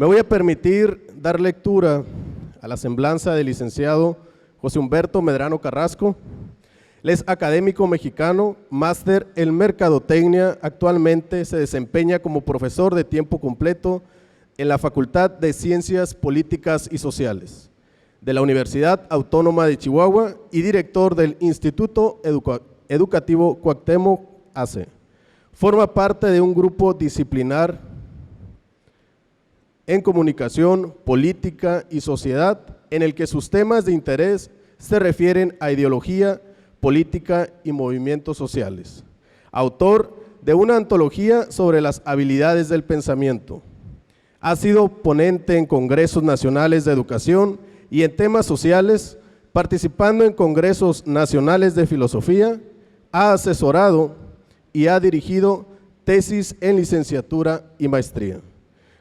Me voy a permitir dar lectura a la semblanza del licenciado José Humberto Medrano Carrasco. Él es académico mexicano, máster en mercadotecnia. Actualmente se desempeña como profesor de tiempo completo en la Facultad de Ciencias Políticas y Sociales de la Universidad Autónoma de Chihuahua y director del Instituto Educativo Cuauhtémoc AC. Forma parte de un grupo disciplinar en comunicación, política y sociedad, en el que sus temas de interés se refieren a ideología, política y movimientos sociales. Autor de una antología sobre las habilidades del pensamiento. Ha sido ponente en congresos nacionales de educación y en temas sociales, participando en congresos nacionales de filosofía, ha asesorado y ha dirigido tesis en licenciatura y maestría.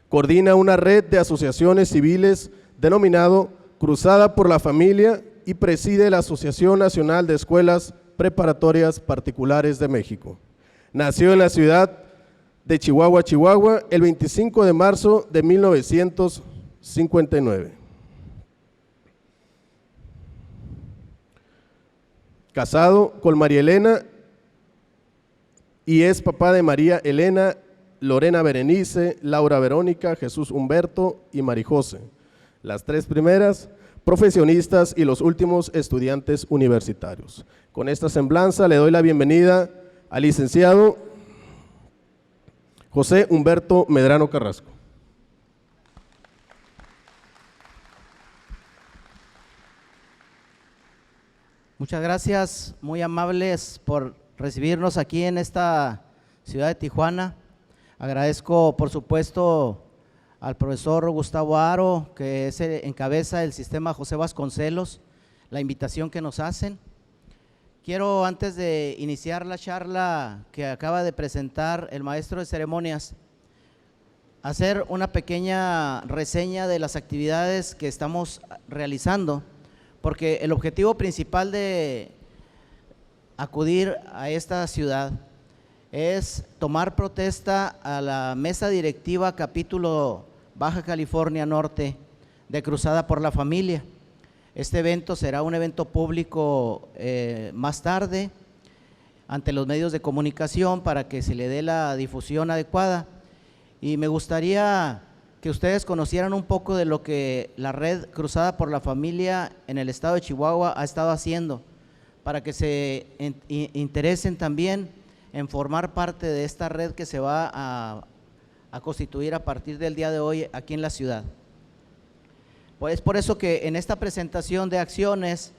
Coordina una red de asociaciones civiles denominado Cruzada por la Familia y preside la Asociación Nacional de Escuelas Preparatorias Particulares de México. Nació en la ciudad de Chihuahua, Chihuahua, el 25 de marzo de 1959. Casado con María Elena y es papá de María Elena, Lorena Berenice, Laura Verónica, Jesús Humberto y Marijose, las tres primeras profesionistas y los últimos estudiantes universitarios. Con esta semblanza le doy la bienvenida al licenciado José Humberto Medrano Carrasco. Muchas gracias, muy amables por recibirnos aquí en esta ciudad de Tijuana. Agradezco, por supuesto, al profesor Gustavo Haro, que encabeza el sistema José Vasconcelos, la invitación que nos hacen. Quiero, antes de iniciar la charla que acaba de presentar el maestro de ceremonias, hacer una pequeña reseña de las actividades que estamos realizando, porque el objetivo principal de acudir a esta ciudad es tomar protesta a la mesa directiva capítulo Baja California Norte de Cruzada por la Familia. Este evento será un evento público más tarde ante los medios de comunicación para que se le dé la difusión adecuada, y me gustaría que ustedes conocieran un poco de lo que la red Cruzada por la Familia en el estado de Chihuahua ha estado haciendo, para que se interesen también en formar parte de esta red que se va a constituir a partir del día de hoy aquí en la ciudad. Pues por eso que en esta presentación de acciones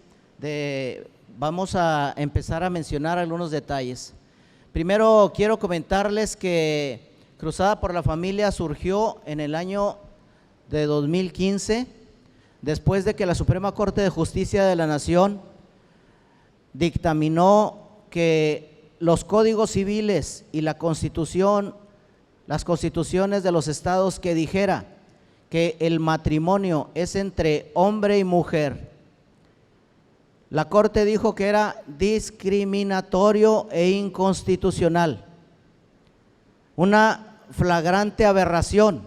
vamos a empezar a mencionar algunos detalles. Primero quiero comentarles que Cruzada por la Familia surgió en el año de 2015, después de que la Suprema Corte de Justicia de la Nación dictaminó que los códigos civiles y la Constitución, las constituciones de los estados que dijera que el matrimonio es entre hombre y mujer, la Corte dijo que era discriminatorio e inconstitucional, una flagrante aberración,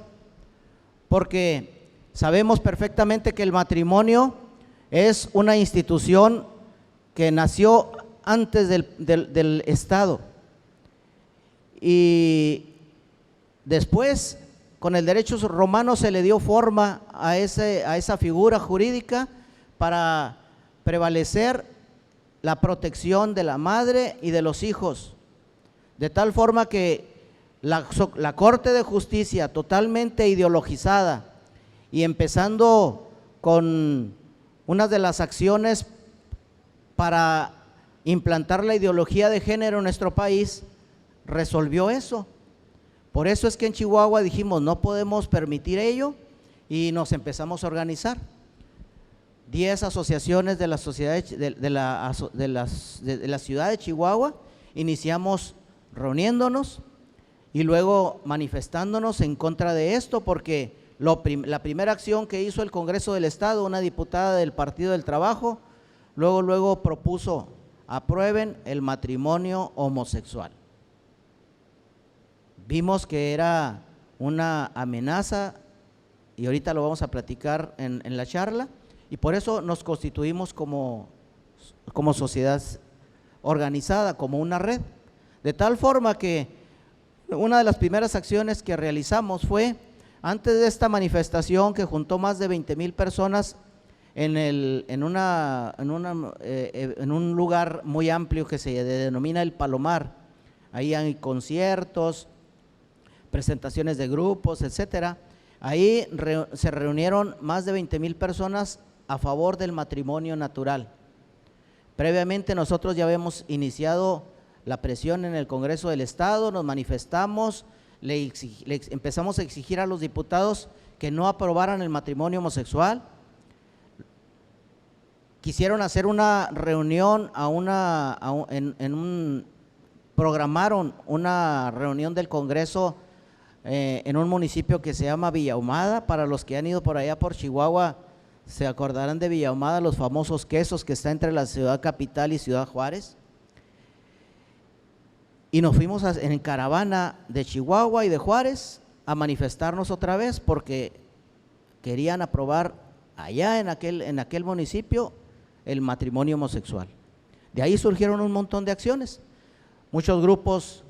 porque sabemos perfectamente que el matrimonio es una institución que nació antes del Estado, y después con el derecho romano se le dio forma a esa figura jurídica para prevalecer la protección de la madre y de los hijos, de tal forma que la Corte de Justicia, totalmente ideologizada y empezando con una de las acciones para implantar la ideología de género en nuestro país, resolvió eso. Por eso es que en Chihuahua dijimos no podemos permitir ello, y nos empezamos a organizar. 10 asociaciones de la sociedad de la ciudad de Chihuahua iniciamos reuniéndonos y luego manifestándonos en contra de esto, porque la primera acción que hizo el Congreso del Estado, una diputada del Partido del Trabajo, luego propuso: aprueben el matrimonio homosexual. Vimos que era una amenaza y ahorita lo vamos a platicar en la charla, y por eso nos constituimos como sociedad organizada, como una red, de tal forma que una de las primeras acciones que realizamos fue, antes de esta manifestación que juntó más de 20,000 personas en un lugar muy amplio que se denomina El Palomar. Ahí hay conciertos, presentaciones de grupos, etcétera. Ahí se reunieron más de 20,000 personas a favor del matrimonio natural. Previamente nosotros ya habíamos iniciado la presión en el Congreso del Estado, nos manifestamos, empezamos a exigir a los diputados que no aprobaran el matrimonio homosexual. Quisieron hacer una reunión, programaron una reunión del Congreso en un municipio que se llama Villa Ahumada. Para los que han ido por allá por Chihuahua, se acordarán de Villa Ahumada, los famosos quesos que está entre la ciudad capital y Ciudad Juárez. Y nos fuimos en caravana de Chihuahua y de Juárez a manifestarnos otra vez porque querían aprobar allá en aquel municipio el matrimonio homosexual. De ahí surgieron un montón de acciones. Muchos grupos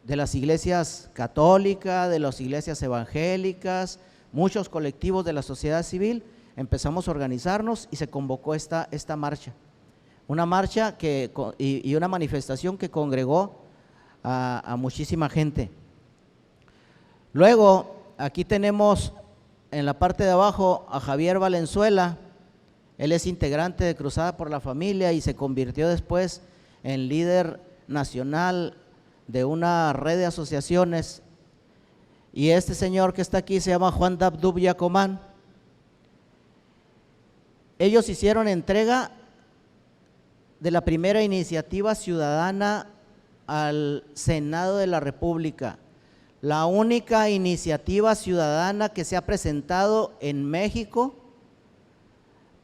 de las iglesias católicas, de las iglesias evangélicas, muchos colectivos de la sociedad civil, empezamos a organizarnos y se convocó esta marcha. Una marcha y una manifestación que congregó a muchísima gente. Luego, aquí tenemos en la parte de abajo a Javier Valenzuela. Él es integrante de Cruzada por la Familia y se convirtió después en líder nacional de una red de asociaciones. Y este señor que está aquí se llama Juan Dabdub Yacomán. Ellos hicieron entrega de la primera iniciativa ciudadana al Senado de la República, la única iniciativa ciudadana que se ha presentado en México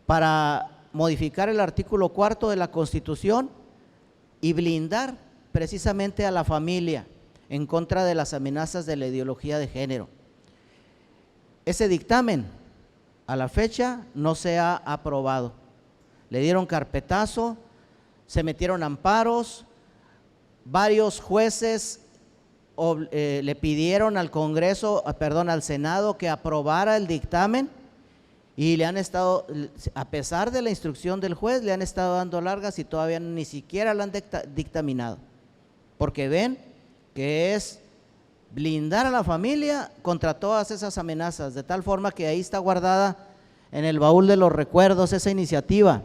para modificar el artículo 4 de la Constitución y blindar precisamente a la familia en contra de las amenazas de la ideología de género. Ese dictamen a la fecha no se ha aprobado. Le dieron carpetazo, se metieron amparos, varios jueces le pidieron al al Senado que aprobara el dictamen y le han estado, a pesar de la instrucción del juez, le han estado dando largas y todavía ni siquiera la han dictaminado, porque ven que es blindar a la familia contra todas esas amenazas, de tal forma que ahí está guardada en el baúl de los recuerdos esa iniciativa.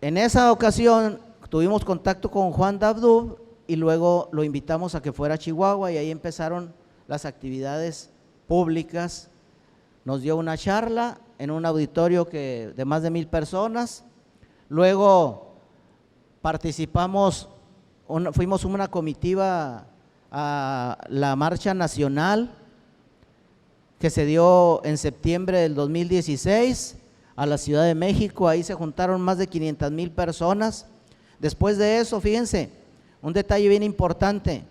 En esa ocasión tuvimos contacto con Juan Dabdub y luego lo invitamos a que fuera a Chihuahua y ahí empezaron las actividades públicas. Nos dio una charla en un auditorio de más de 1,000 personas. Luego fuimos una comitiva a la marcha nacional que se dio en septiembre del 2016 a la Ciudad de México. Ahí se juntaron más de 500,000 personas. Después de eso, fíjense, un detalle bien importante,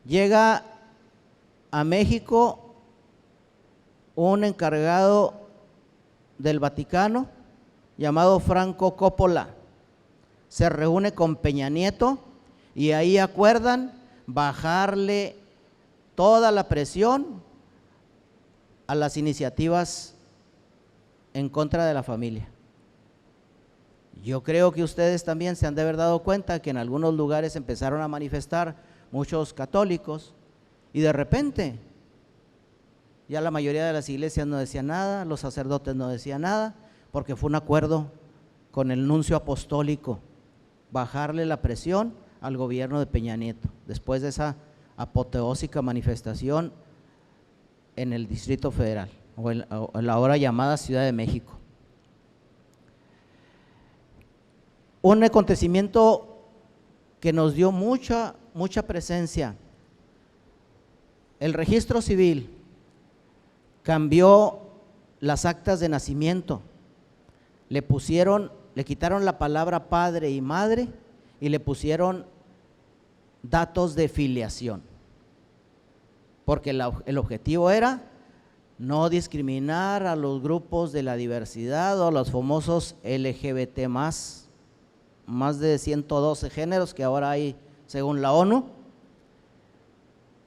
llega a México un encargado del Vaticano llamado Franco Coppola, se reúne con Peña Nieto y ahí acuerdan bajarle toda la presión a las iniciativas en contra de la familia. Yo creo que ustedes también se han de haber dado cuenta que en algunos lugares empezaron a manifestar muchos católicos y de repente ya la mayoría de las iglesias no decían nada, los sacerdotes no decían nada, porque fue un acuerdo con el nuncio apostólico, bajarle la presión al gobierno de Peña Nieto, después de esa apoteósica manifestación en el Distrito Federal, o en la ahora llamada Ciudad de México. Un acontecimiento que nos dio mucha presencia. El registro civil cambió las actas de nacimiento, le quitaron la palabra padre y madre y le pusieron datos de filiación. porque el objetivo era no discriminar a los grupos de la diversidad o a los famosos LGBT+, más de 112 géneros que ahora hay según la ONU.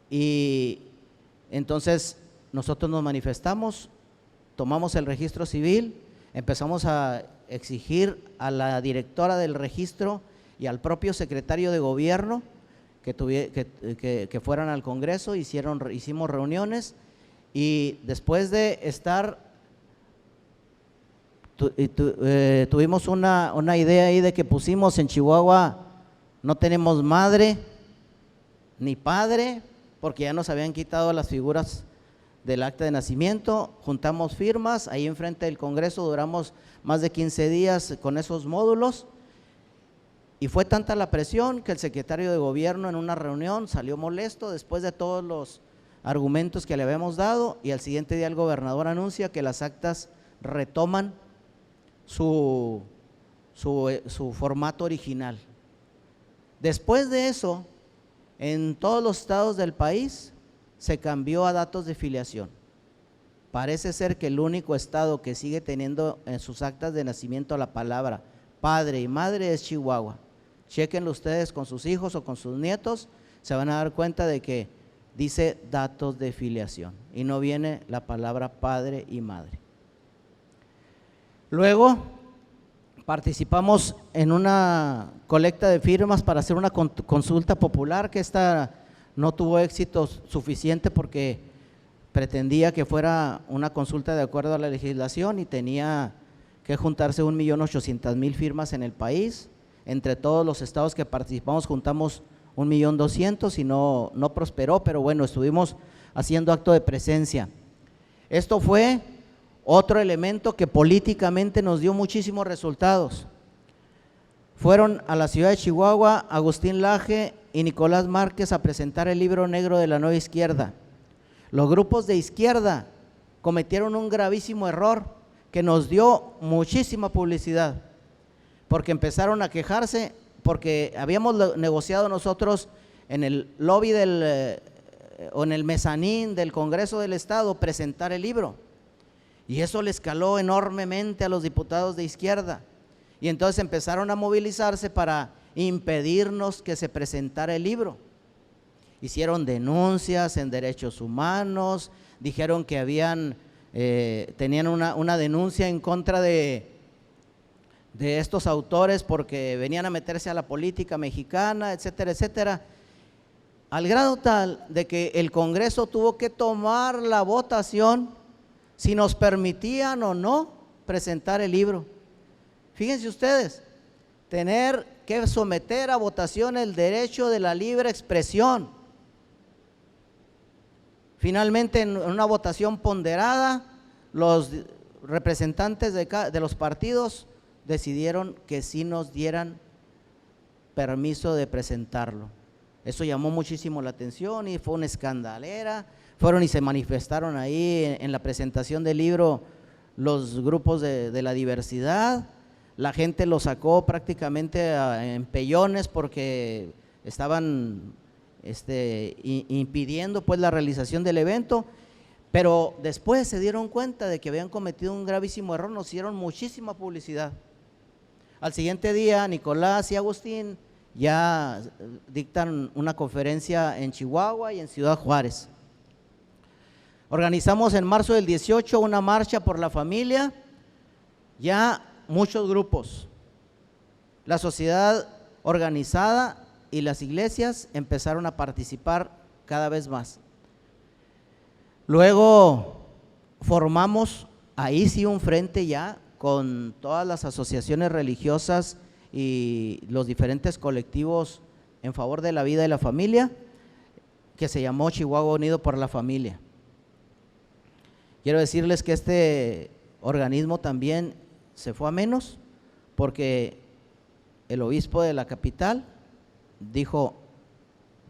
Y entonces nosotros nos manifestamos, tomamos el registro civil, empezamos a exigir a la directora del registro y al propio secretario de gobierno que fueran al Congreso. Hicimos reuniones y después de estar, tuvimos una idea ahí de que pusimos en Chihuahua, no tenemos madre ni padre, porque ya nos habían quitado las figuras del acta de nacimiento. Juntamos firmas ahí enfrente del Congreso, duramos más de 15 días con esos módulos, y fue tanta la presión que el secretario de gobierno en una reunión salió molesto después de todos los argumentos que le habíamos dado, y al siguiente día el gobernador anuncia que las actas retoman su formato original. Después de eso, en todos los estados del país se cambió a datos de filiación. Parece ser que el único estado que sigue teniendo en sus actas de nacimiento la palabra padre y madre es Chihuahua. Chequenlo ustedes con sus hijos o con sus nietos, se van a dar cuenta de que dice datos de filiación y no viene la palabra padre y madre. Luego participamos en una colecta de firmas para hacer una consulta popular, que esta no tuvo éxito suficiente porque pretendía que fuera una consulta de acuerdo a la legislación y tenía que juntarse 1.800.000 firmas en el país. Entre todos los estados que participamos juntamos 1.200.000 y no prosperó, pero bueno, estuvimos haciendo acto de presencia. Esto fue otro elemento que políticamente nos dio muchísimos resultados. Fueron a la ciudad de Chihuahua Agustín Laje y Nicolás Márquez a presentar el libro negro de la nueva izquierda. Los grupos de izquierda cometieron un gravísimo error que nos dio muchísima publicidad, porque empezaron a quejarse, porque habíamos negociado nosotros en el lobby o en el mezanín del Congreso del Estado presentar el libro, y eso le escaló enormemente a los diputados de izquierda, y entonces empezaron a movilizarse para impedirnos que se presentara el libro. Hicieron denuncias en derechos humanos, dijeron que tenían una denuncia en contra de estos autores porque venían a meterse a la política mexicana, etcétera, etcétera, al grado tal de que el Congreso tuvo que tomar la votación si nos permitían o no presentar el libro. Fíjense ustedes, tener que someter a votación el derecho de la libre expresión. Finalmente, en una votación ponderada, los representantes de los partidos decidieron que sí nos dieran permiso de presentarlo. Eso llamó muchísimo la atención y fue una escandalera. Fueron y se manifestaron ahí en la presentación del libro los grupos de la diversidad. La gente lo sacó prácticamente en pellones porque estaban impidiendo pues la realización del evento, pero después se dieron cuenta de que habían cometido un gravísimo error, nos hicieron muchísima publicidad. Al siguiente día, Nicolás y Agustín ya dictan una conferencia en Chihuahua y en Ciudad Juárez. Organizamos en marzo del 18 una marcha por la familia, ya muchos grupos, la sociedad organizada y las iglesias empezaron a participar cada vez más. Luego formamos ahí sí un frente ya con todas las asociaciones religiosas y los diferentes colectivos en favor de la vida y la familia, que se llamó Chihuahua Unido por la Familia. Quiero decirles que este organismo también se fue a menos porque el obispo de la capital dijo: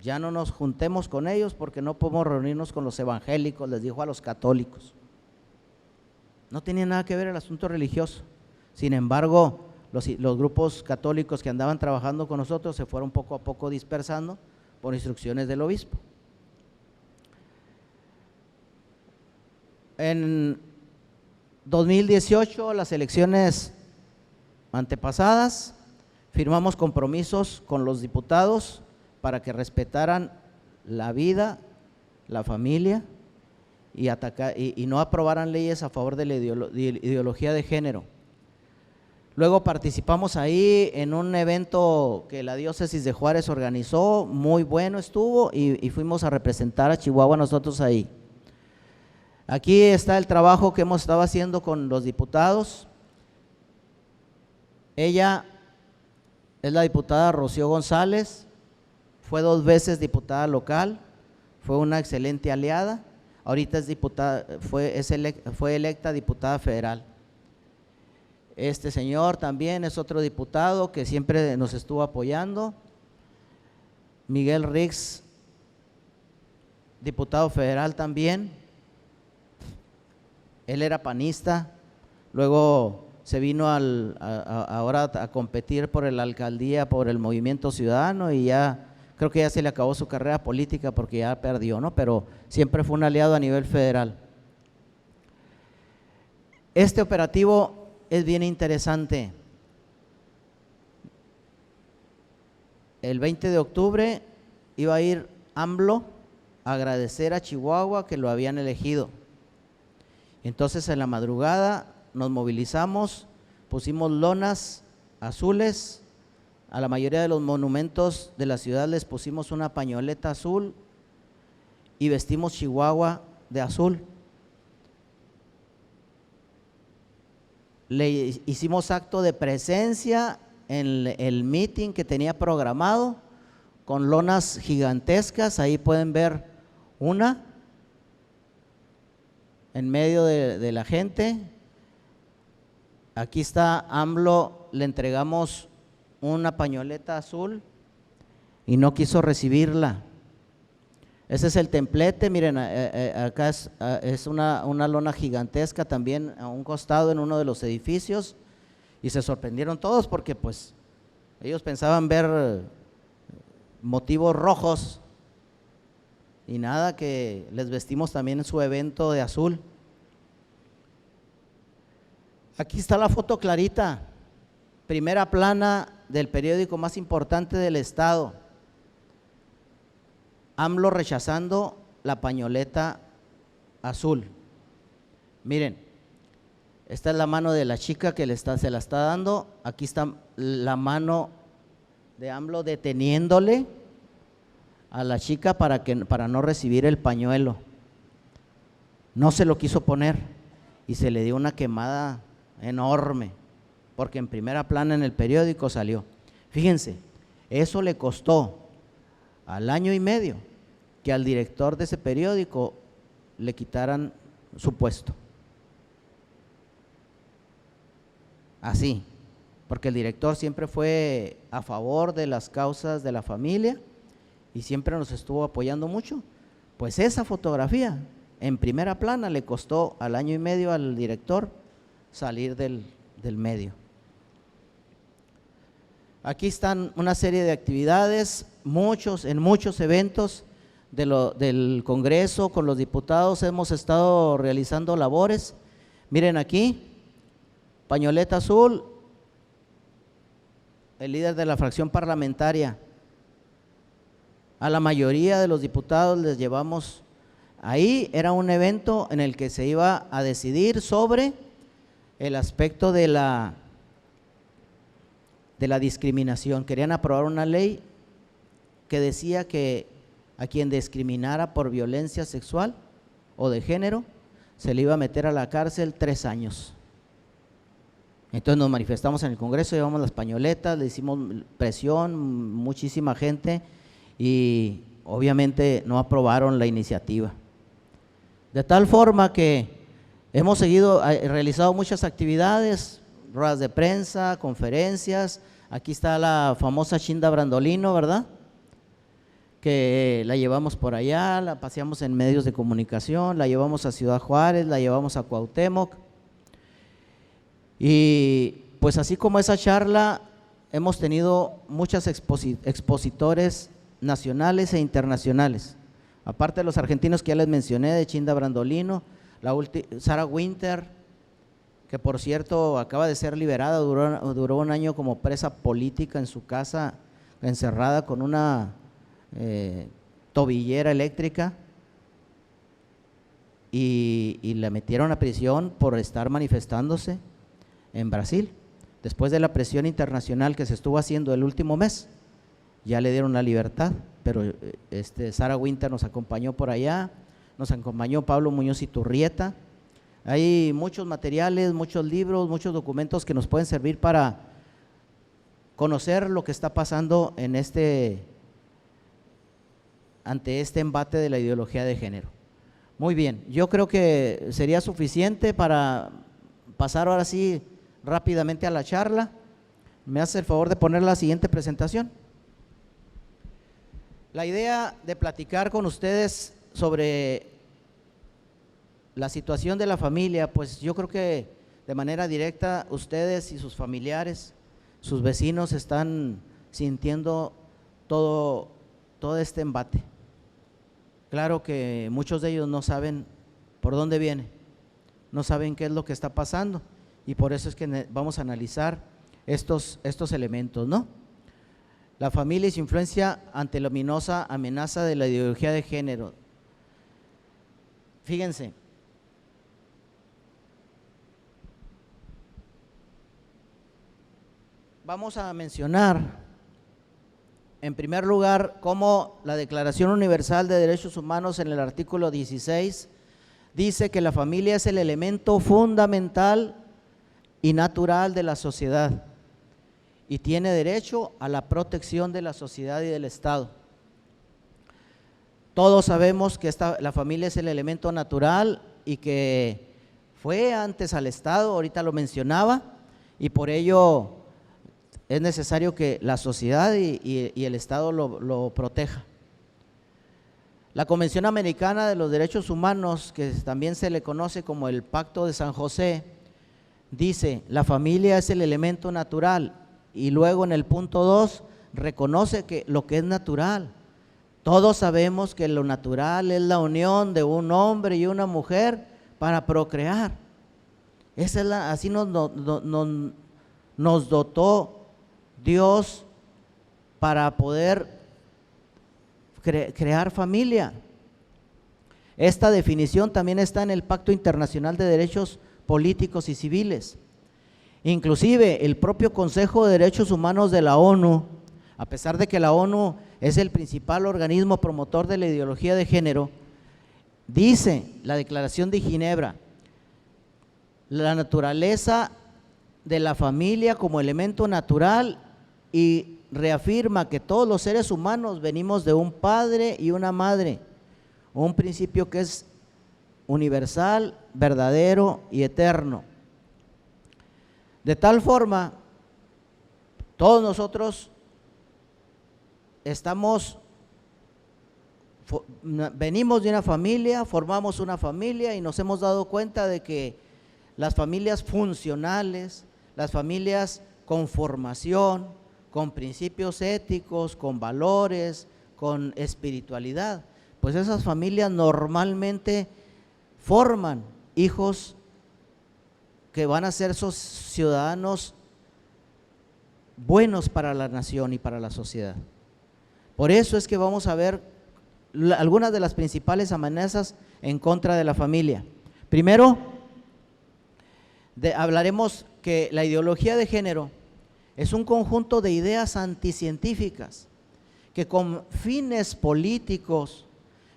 ya no nos juntemos con ellos porque no podemos reunirnos con los evangélicos, les dijo a los católicos. No tenía nada que ver el asunto religioso. Sin embargo, los grupos católicos que andaban trabajando con nosotros se fueron poco a poco dispersando por instrucciones del obispo. en 2018, las elecciones antepasadas, firmamos compromisos con los diputados para que respetaran la vida, la familia y no aprobaran leyes a favor de la ideología de género. Luego participamos ahí en un evento que la diócesis de Juárez organizó, muy bueno estuvo, y fuimos a representar a Chihuahua nosotros ahí. Aquí está el trabajo que hemos estado haciendo con los diputados. Ella es la diputada Rocío González, fue 2 veces diputada local, fue una excelente aliada, ahorita es diputada, fue electa diputada federal. Este señor también es otro diputado que siempre nos estuvo apoyando, Miguel Rix, diputado federal también. Él era panista, luego se vino ahora a competir por la alcaldía, por el Movimiento Ciudadano, y ya creo que ya se le acabó su carrera política porque ya perdió, ¿no? Pero siempre fue un aliado a nivel federal. Este operativo es bien interesante. El 20 de octubre iba a ir AMLO a agradecer a Chihuahua que lo habían elegido. Entonces en la madrugada nos movilizamos, pusimos lonas azules, a la mayoría de los monumentos de la ciudad les pusimos una pañoleta azul y vestimos Chihuahua de azul. Le hicimos acto de presencia en el meeting que tenía programado con lonas gigantescas, ahí pueden ver una en medio de la gente. Aquí está AMLO, le entregamos una pañoleta azul y no quiso recibirla. Ese es el templete, miren, acá es una lona gigantesca también a un costado en uno de los edificios, y se sorprendieron todos porque pues ellos pensaban ver motivos rojos y nada, que les vestimos también en su evento de azul. Aquí está la foto clarita, primera plana del periódico más importante del estado. AMLO rechazando la pañoleta azul. Miren, esta es la mano de la chica que se la está dando. Aquí está la mano de AMLO deteniéndole a la chica para no recibir el pañuelo. No se lo quiso poner y se le dio una quemada enorme, porque en primera plana en el periódico salió. Fíjense, eso le costó al año y medio que al director de ese periódico le quitaran su puesto. Así, porque el director siempre fue a favor de las causas de la familia y siempre nos estuvo apoyando mucho. Pues esa fotografía en primera plana le costó al año y medio al director salir del medio. Aquí están una serie de actividades, en muchos eventos del Congreso con los diputados hemos estado realizando labores. Miren aquí, pañoleta azul, el líder de la fracción parlamentaria. A la mayoría de los diputados les llevamos ahí, era un evento en el que se iba a decidir sobre el aspecto de la discriminación. Querían aprobar una ley que decía que a quien discriminara por violencia sexual o de género se le iba a meter a la cárcel 3 años. Entonces nos manifestamos en el Congreso, llevamos las pañoletas, le hicimos presión, muchísima gente, y obviamente no aprobaron la iniciativa. De tal forma que hemos realizado muchas actividades, ruedas de prensa, conferencias. Aquí está la famosa Chinda Brandolino, ¿verdad? Que la llevamos por allá, la paseamos en medios de comunicación, la llevamos a Ciudad Juárez, la llevamos a Cuauhtémoc. Y pues así como esa charla, hemos tenido muchos expositores nacionales e internacionales. Aparte de los argentinos que ya les mencioné, de Chinda Brandolino, Sarah Winter, que por cierto acaba de ser liberada, duró un año como presa política en su casa, encerrada con una tobillera eléctrica, y la metieron a prisión por estar manifestándose en Brasil. Después de la presión internacional que se estuvo haciendo el último mes, ya le dieron la libertad, pero Sarah Winter nos acompañó por allá, nos acompañó Pablo Muñoz Iturrieta. Hay muchos materiales, muchos libros, muchos documentos que nos pueden servir para conocer lo que está pasando ante este embate de la ideología de género. Muy bien, yo creo que sería suficiente para pasar ahora sí rápidamente a la charla. ¿Me hace el favor de poner la siguiente presentación? La idea de platicar con ustedes sobre la situación de la familia, pues yo creo que de manera directa ustedes y sus familiares, sus vecinos están sintiendo todo este embate. Claro que muchos de ellos no saben por dónde viene, no saben qué es lo que está pasando, y por eso es que vamos a analizar estos elementos, ¿no? La familia y su influencia ante la ominosa amenaza de la ideología de género. Fíjense, vamos a mencionar en primer lugar cómo la Declaración Universal de Derechos Humanos en el artículo 16 dice que la familia es el elemento fundamental y natural de la sociedad y tiene derecho a la protección de la sociedad y del Estado. Todos sabemos que la familia es el elemento natural y que fue antes al Estado, ahorita lo mencionaba, y por ello es necesario que la sociedad y el Estado lo proteja. La Convención Americana de los Derechos Humanos, que también se le conoce como el Pacto de San José, dice: la familia es el elemento natural, y luego en el punto 2 reconoce que lo que es natural. Todos sabemos que lo natural es la unión de un hombre y una mujer para procrear. Así nos dotó Dios para poder crear familia. Esta definición también está en el Pacto Internacional de Derechos Políticos y Civiles. Inclusive el propio Consejo de Derechos Humanos de la ONU, a pesar de que la ONU es el principal organismo promotor de la ideología de género, dice la Declaración de Ginebra: la naturaleza de la familia como elemento natural, y reafirma que todos los seres humanos venimos de un padre y una madre, un principio que es universal, verdadero y eterno. De tal forma, todos nosotros venimos de una familia, formamos una familia, y nos hemos dado cuenta de que las familias funcionales, las familias con formación, con principios éticos, con valores, con espiritualidad, pues esas familias normalmente forman hijos que van a ser esos ciudadanos buenos para la nación y para la sociedad. Por eso es que vamos a ver algunas de las principales amenazas en contra de la familia. Primero, hablaremos que la ideología de género es un conjunto de ideas anticientíficas que con fines políticos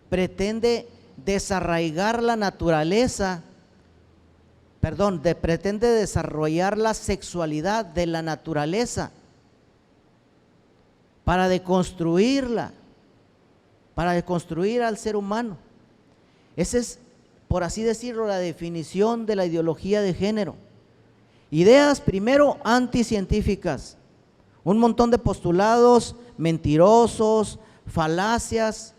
pretende desarraigar la naturaleza, pretende desarrollar la sexualidad de la naturaleza para deconstruirla, para deconstruir al ser humano. Esa es, por así decirlo, la definición de la ideología de género. Ideas primero anticientíficas, un montón de postulados mentirosos, falacias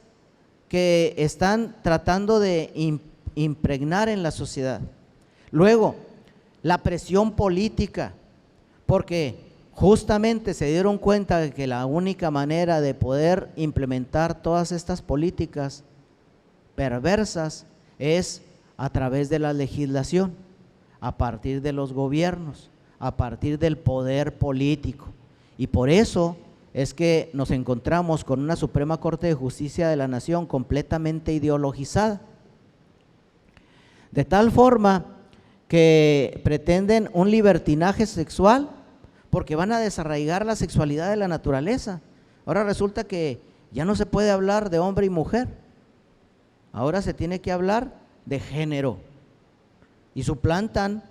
que están tratando de impregnar en la sociedad. Luego, la presión política, porque justamente se dieron cuenta de que la única manera de poder implementar todas estas políticas perversas es a través de la legislación, a partir de los gobiernos, a partir del poder político. Y por eso es que nos encontramos con una Suprema Corte de Justicia de la Nación completamente ideologizada, de tal forma que pretenden un libertinaje sexual porque van a desarraigar la sexualidad de la naturaleza. Ahora resulta que ya no se puede hablar de hombre y mujer, ahora se tiene que hablar de género, y suplantan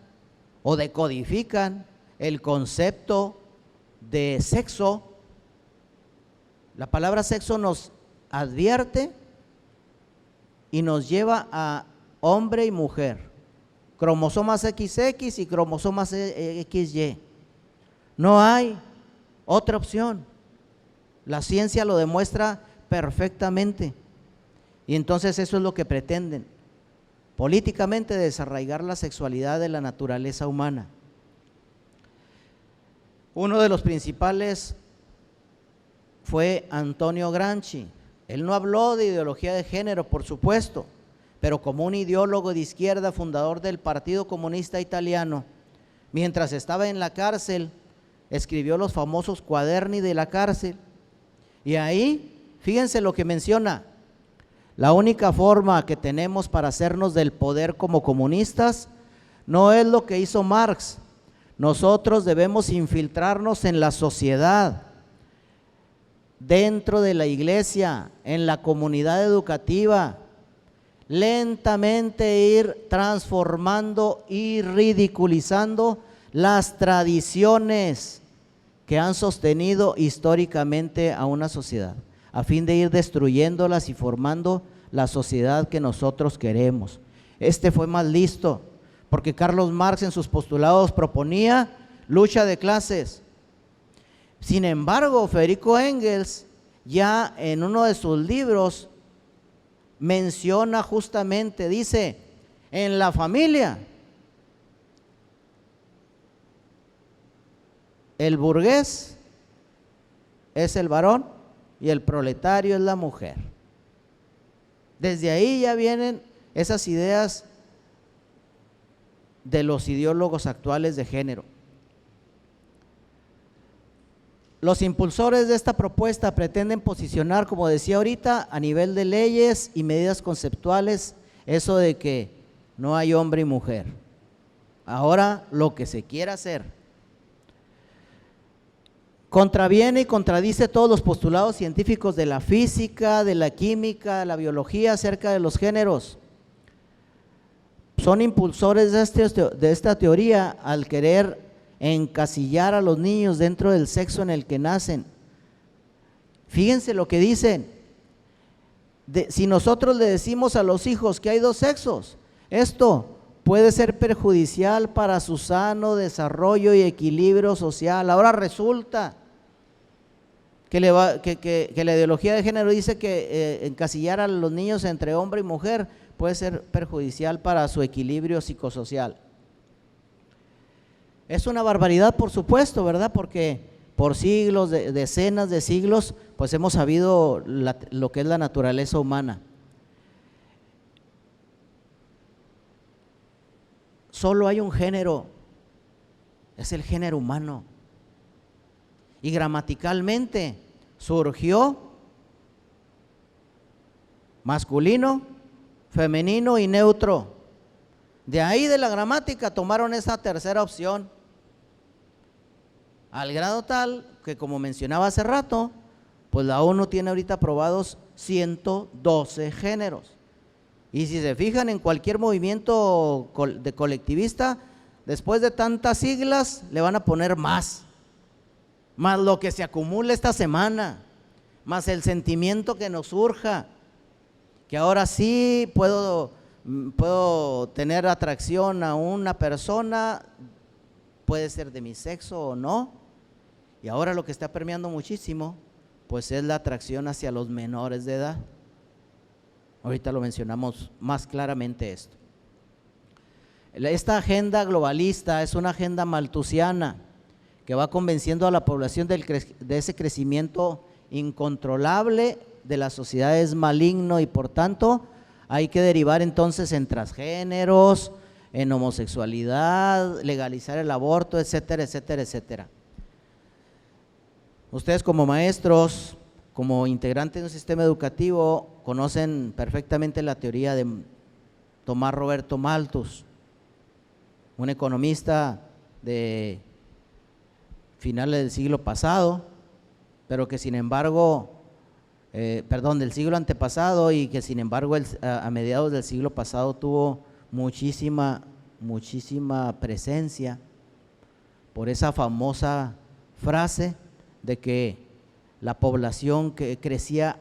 o decodifican el concepto de sexo. La palabra sexo nos advierte y nos lleva a hombre y mujer, cromosomas XX y cromosomas XY. No hay otra opción. La ciencia lo demuestra perfectamente. Y entonces eso es lo que pretenden, políticamente desarraigar la sexualidad de la naturaleza humana. Uno de los principales fue Antonio Gramsci. Él no habló de ideología de género, por supuesto, pero como un ideólogo de izquierda, fundador del Partido Comunista Italiano, mientras estaba en la cárcel, escribió los famosos cuaderni de la cárcel. Y ahí, fíjense lo que menciona: la única forma que tenemos para hacernos del poder como comunistas no es lo que hizo Marx. Nosotros debemos infiltrarnos en la sociedad, dentro de la iglesia, en la comunidad educativa, lentamente ir transformando y ridiculizando las tradiciones que han sostenido históricamente a una sociedad, a fin de ir destruyéndolas y formando la sociedad que nosotros queremos. Este fue más listo, porque Carlos Marx en sus postulados proponía lucha de clases. Sin embargo, Federico Engels ya en uno de sus libros menciona justamente, dice, en la familia el burgués es el varón y el proletario es la mujer. Desde ahí ya vienen esas ideas de los ideólogos actuales de género. Los impulsores de esta propuesta pretenden posicionar, como decía ahorita, a nivel de leyes y medidas conceptuales, eso de que no hay hombre y mujer. Ahora lo que se quiera hacer contraviene y contradice todos los postulados científicos de la física, de la química, de la biología acerca de los géneros. Son impulsores de esta teoría al querer encasillar a los niños dentro del sexo en el que nacen. Fíjense lo que dicen: si nosotros le decimos a los hijos que hay dos sexos, esto puede ser perjudicial para su sano desarrollo y equilibrio social. Ahora resulta que la ideología de género dice que encasillar a los niños entre hombre y mujer puede ser perjudicial para su equilibrio psicosocial. Es una barbaridad, por supuesto, ¿verdad? Porque por siglos, decenas de siglos, pues hemos sabido lo que es la naturaleza humana. Solo hay un género, es el género humano. Y gramaticalmente surgió masculino, femenino y neutro. De ahí de la gramática tomaron esa tercera opción, al grado tal que, como mencionaba hace rato, pues la ONU tiene ahorita aprobados 112 géneros. Y si se fijan en cualquier movimiento de colectivista, después de tantas siglas le van a poner más lo que se acumula esta semana, más el sentimiento que nos surja, que ahora sí puedo tener atracción a una persona, puede ser de mi sexo o no. Y ahora lo que está permeando muchísimo, pues es la atracción hacia los menores de edad. Ahorita lo mencionamos más claramente esto. Esta agenda globalista es una agenda malthusiana que va convenciendo a la población de ese crecimiento incontrolable de la sociedad es maligno y por tanto hay que derivar entonces en transgéneros, en homosexualidad, legalizar el aborto, etcétera, etcétera, etcétera. Ustedes como maestros, como integrantes de un sistema educativo, conocen perfectamente la teoría de Tomás Roberto Malthus, un economista de finales del siglo pasado, pero que sin embargo, del siglo antepasado, y que sin embargo a mediados del siglo pasado tuvo muchísima presencia por esa famosa frase de que la población que crecía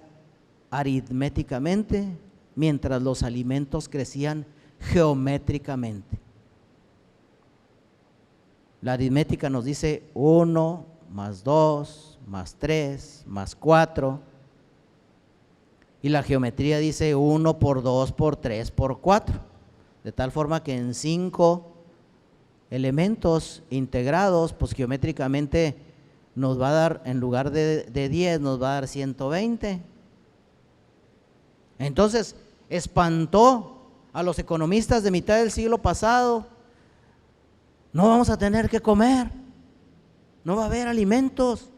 aritméticamente mientras los alimentos crecían geométricamente. La aritmética nos dice 1 más 2 más 3 más 4, y la geometría dice 1 por 2 por 3 por 4, de tal forma que en 5 elementos integrados, pues geométricamente nos va a dar, en lugar de 10, nos va a dar 120. Entonces, espantó a los economistas de mitad del siglo pasado. No vamos a tener que comer, no va a haber alimentos,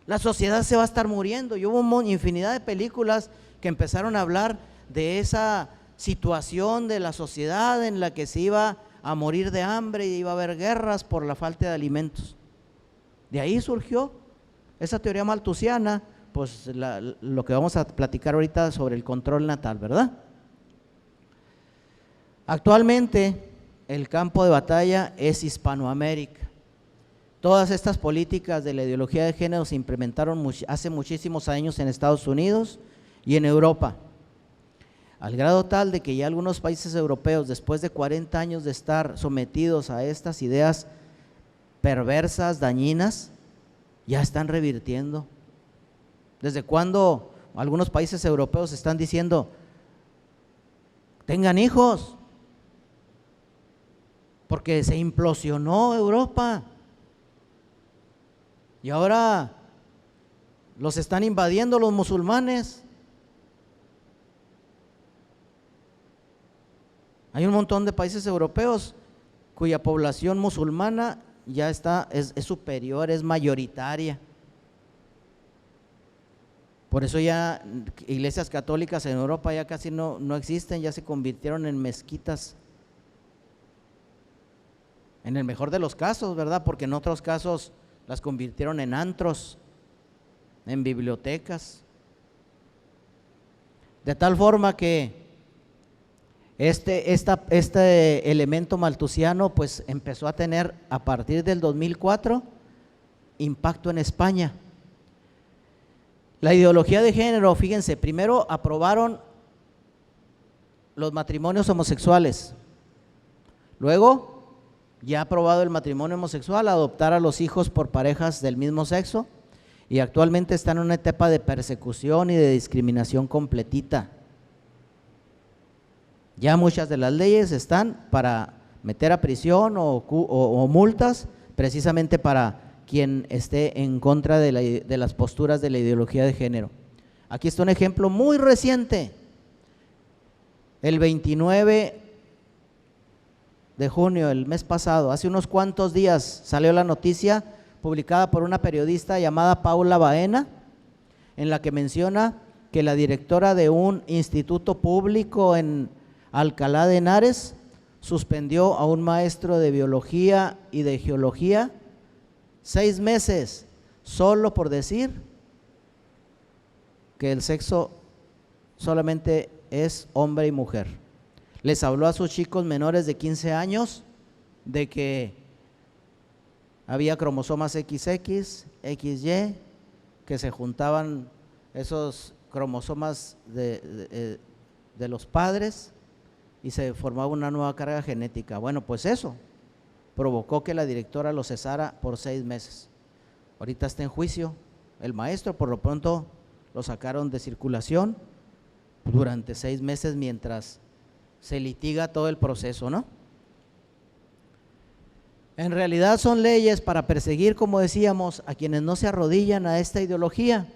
la sociedad se va a estar muriendo. Y hubo infinidad de películas que empezaron a hablar de esa situación de la sociedad en la que se iba a morir de hambre y iba a haber guerras por la falta de alimentos. De ahí surgió esa teoría malthusiana, pues lo que vamos a platicar ahorita sobre el control natal, ¿verdad? Actualmente el campo de batalla es Hispanoamérica. Todas estas políticas de la ideología de género se implementaron hace muchísimos años en Estados Unidos y en Europa, al grado tal de que ya algunos países europeos, después de 40 años de estar sometidos a estas ideas perversas, dañinas, ya están revirtiendo. ¿Desde cuándo algunos países europeos están diciendo, tengan hijos? Porque se implosionó Europa y ahora los están invadiendo los musulmanes. Hay un montón de países europeos cuya población musulmana ya es superior, es mayoritaria. Por eso ya iglesias católicas en Europa ya casi no existen, ya se convirtieron en mezquitas. En el mejor de los casos, ¿verdad? Porque en otros casos las convirtieron en antros, en bibliotecas. De tal forma que este elemento malthusiano pues empezó a tener a partir del 2004 impacto en España. La ideología de género, fíjense, primero aprobaron los matrimonios homosexuales, luego, ya aprobado el matrimonio homosexual, adoptar a los hijos por parejas del mismo sexo, y actualmente están en una etapa de persecución y de discriminación completita. Ya muchas de las leyes están para meter a prisión o multas precisamente para quien esté en contra de las posturas de la ideología de género. Aquí está un ejemplo muy reciente. El 29 de junio, el mes pasado, hace unos cuantos días, salió la noticia publicada por una periodista llamada Paula Baena, en la que menciona que la directora de un instituto público en Alcalá de Henares suspendió a un maestro de biología y de geología 6 meses solo por decir que el sexo solamente es hombre y mujer. Les habló a sus chicos menores de 15 años de que había cromosomas XX, XY, que se juntaban esos cromosomas de los padres y se formaba una nueva carga genética. Bueno, pues eso provocó que la directora lo cesara por 6 meses. Ahorita está en juicio el maestro, por lo pronto lo sacaron de circulación durante 6 meses mientras se litiga todo el proceso, ¿no? En realidad son leyes para perseguir, como decíamos, a quienes no se arrodillan a esta ideología.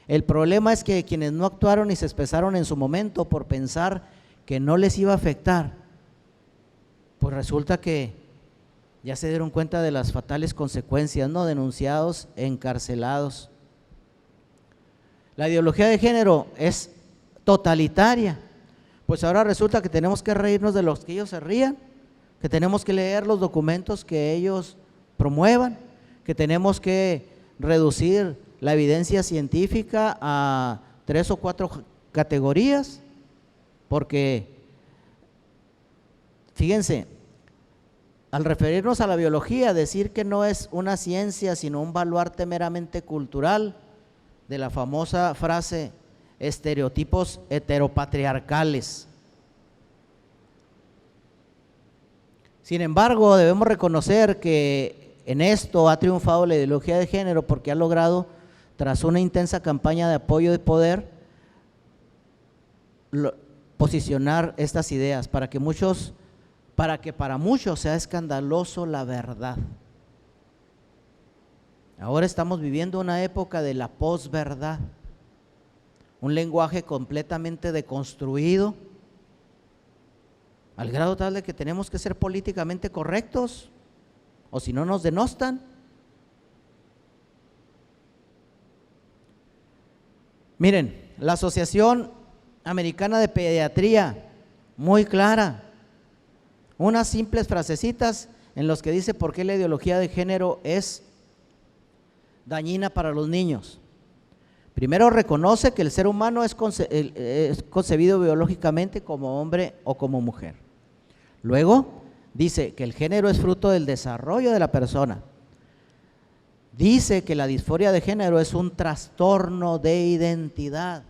El problema es que quienes no actuaron y se expresaron en su momento por pensar que no les iba a afectar, pues resulta que ya se dieron cuenta de las fatales consecuencias, ¿no? Denunciados, encarcelados. La ideología de género es totalitaria, pues ahora resulta que tenemos que reírnos de los que ellos se rían, que tenemos que leer los documentos que ellos promuevan, que tenemos que reducir la evidencia científica a 3 o 4 categorías, porque fíjense, al referirnos a la biología, decir que no es una ciencia sino un baluarte meramente cultural, de la famosa frase estereotipos heteropatriarcales. Sin embargo, debemos reconocer que en esto ha triunfado la ideología de género, porque ha logrado, tras una intensa campaña de apoyo de poder, posicionar estas ideas para que para muchos sea escandaloso la verdad. Ahora estamos viviendo una época de la posverdad, un lenguaje completamente deconstruido, al grado tal de que tenemos que ser políticamente correctos, o si no nos denostan. Miren, la Asociación Americana de Pediatría, muy clara, unas simples frasecitas en los que dice por qué la ideología de género es dañina para los niños. Primero, reconoce que el ser humano es concebido biológicamente como hombre o como mujer. Luego, dice que el género es fruto del desarrollo de la persona. Dice que la disforia de género es un trastorno de identidad.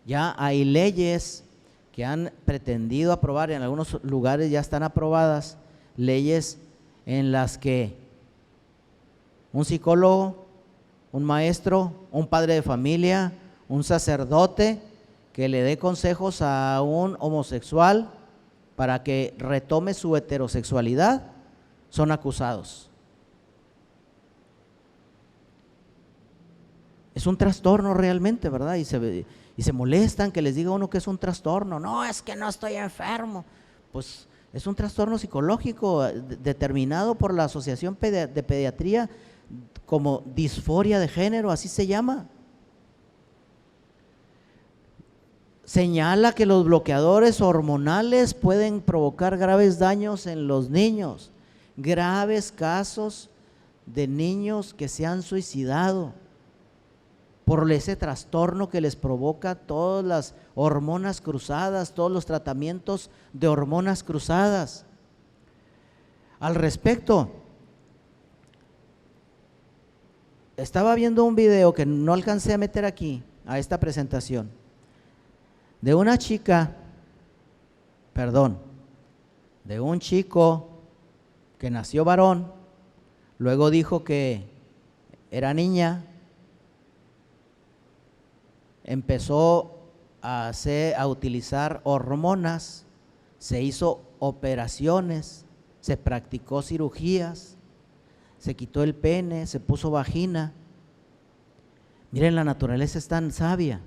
Ya hay leyes que han pretendido aprobar, en algunos lugares ya están aprobadas, leyes en las que un psicólogo, un maestro, un padre de familia, un sacerdote que le dé consejos a un homosexual para que retome su heterosexualidad, son acusados. Es un trastorno realmente, ¿verdad? Y se molestan que les diga uno que es un trastorno. No, es que no estoy enfermo. Pues es un trastorno psicológico determinado por la Asociación de Pediatría como disforia de género, así se llama. Señala que los bloqueadores hormonales pueden provocar graves daños en los niños, graves casos de niños que se han suicidado por ese trastorno que les provoca todas las hormonas cruzadas, todos los tratamientos de hormonas cruzadas. Al respecto, estaba viendo un video que no alcancé a meter aquí, a esta presentación, de una chica, de un chico que nació varón, luego dijo que era niña, empezó a utilizar hormonas, se hizo operaciones, se practicó cirugías, se quitó el pene, se puso vagina. Miren, la naturaleza es tan sabia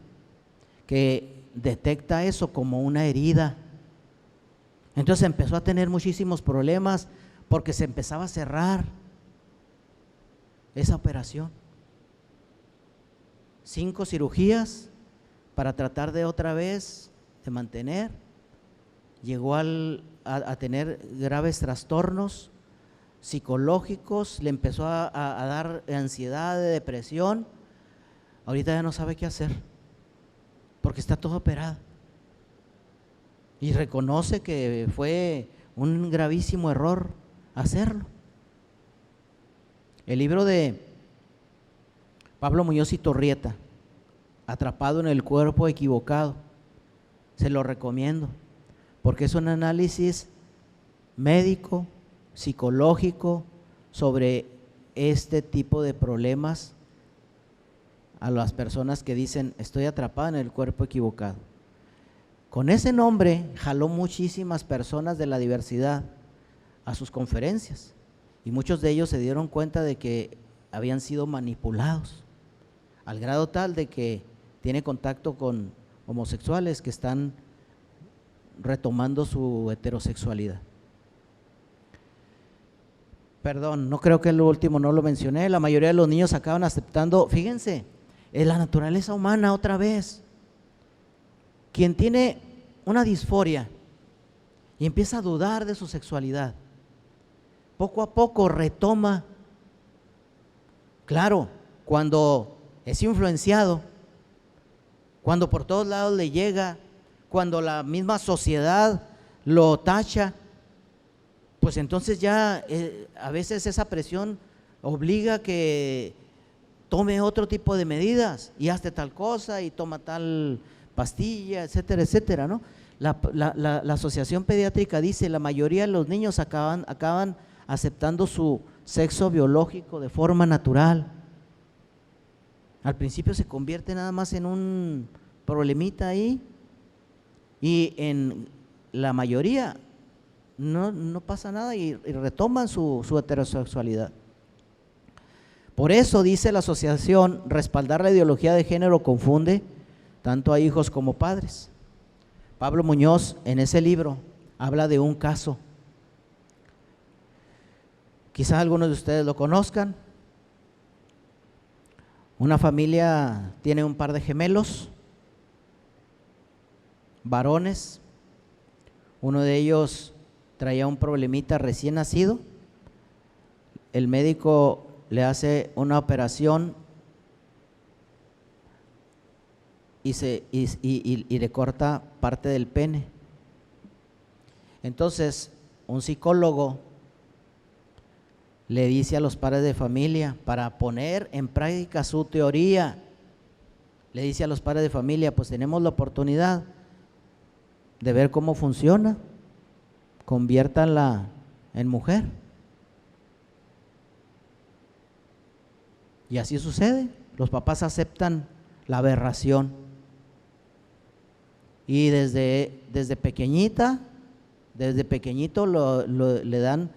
que detecta eso como una herida. Entonces empezó a tener muchísimos problemas porque se empezaba a cerrar esa operación. 5 cirugías para tratar de otra vez de mantener. Llegó a tener graves trastornos psicológicos, le empezó a dar ansiedad, depresión. Ahorita ya no sabe qué hacer porque está todo operado y reconoce que fue un gravísimo error hacerlo. El libro de Pablo Muñoz y Torrieta, Atrapado en el cuerpo equivocado, se lo recomiendo porque es un análisis médico, psicológico sobre este tipo de problemas a las personas que dicen estoy atrapada en el cuerpo equivocado. Con ese nombre jaló muchísimas personas de la diversidad a sus conferencias y muchos de ellos se dieron cuenta de que habían sido manipulados, al grado tal de que tiene contacto con homosexuales que están retomando su heterosexualidad. Perdón, no creo que lo último no lo mencioné, la mayoría de los niños acaban aceptando, fíjense, es la naturaleza humana otra vez. Quien tiene una disforia y empieza a dudar de su sexualidad, poco a poco retoma, claro, cuando es influenciado, cuando por todos lados le llega, cuando la misma sociedad lo tacha, pues entonces ya a veces esa presión obliga a que tome otro tipo de medidas y hazte tal cosa y toma tal pastilla, etcétera, etcétera, ¿no? La Asociación Pediátrica dice, la mayoría de los niños acaban aceptando su sexo biológico de forma natural. Al principio se convierte nada más en un problemita ahí y en la mayoría no pasa nada y retoman su heterosexualidad. Por eso dice la asociación, respaldar la ideología de género confunde tanto a hijos como padres. Pablo Muñoz en ese libro habla de un caso, quizás algunos de ustedes lo conozcan. Una familia tiene un par de gemelos, varones, uno de ellos traía un problemita recién nacido, el médico le hace una operación y le corta parte del pene. Entonces, un psicólogo le dice a los padres de familia, para poner en práctica su teoría, le dice a los padres de familia, pues tenemos la oportunidad de ver cómo funciona, conviértanla en mujer. Y así sucede, los papás aceptan la aberración y desde pequeñito le dan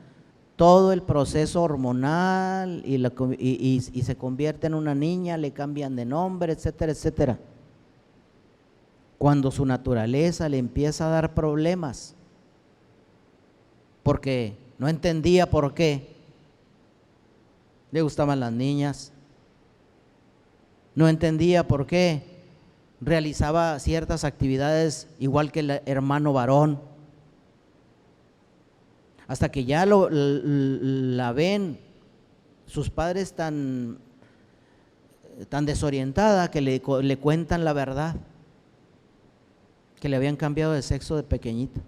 todo el proceso hormonal y se convierte en una niña, le cambian de nombre, etcétera, etcétera. Cuando su naturaleza le empieza a dar problemas, porque no entendía por qué le gustaban las niñas, no entendía por qué realizaba ciertas actividades igual que el hermano varón, hasta que ya la ven sus padres tan desorientada que le cuentan la verdad, que le habían cambiado de sexo de pequeñito.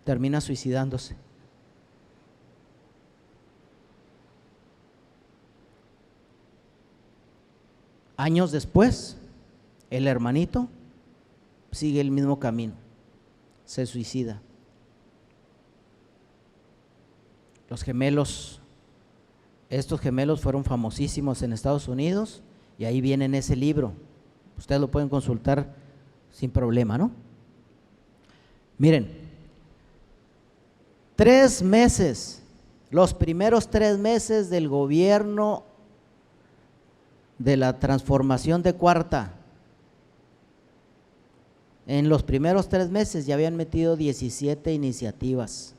Termina suicidándose. Años después, el hermanito sigue el mismo camino, se suicida. Los gemelos, estos gemelos fueron famosísimos en Estados Unidos y ahí viene en ese libro. Ustedes lo pueden consultar sin problema, ¿no? Miren, 3 meses, los primeros 3 meses del gobierno de la transformación de Cuarta, en los primeros 3 meses ya habían metido 17 iniciativas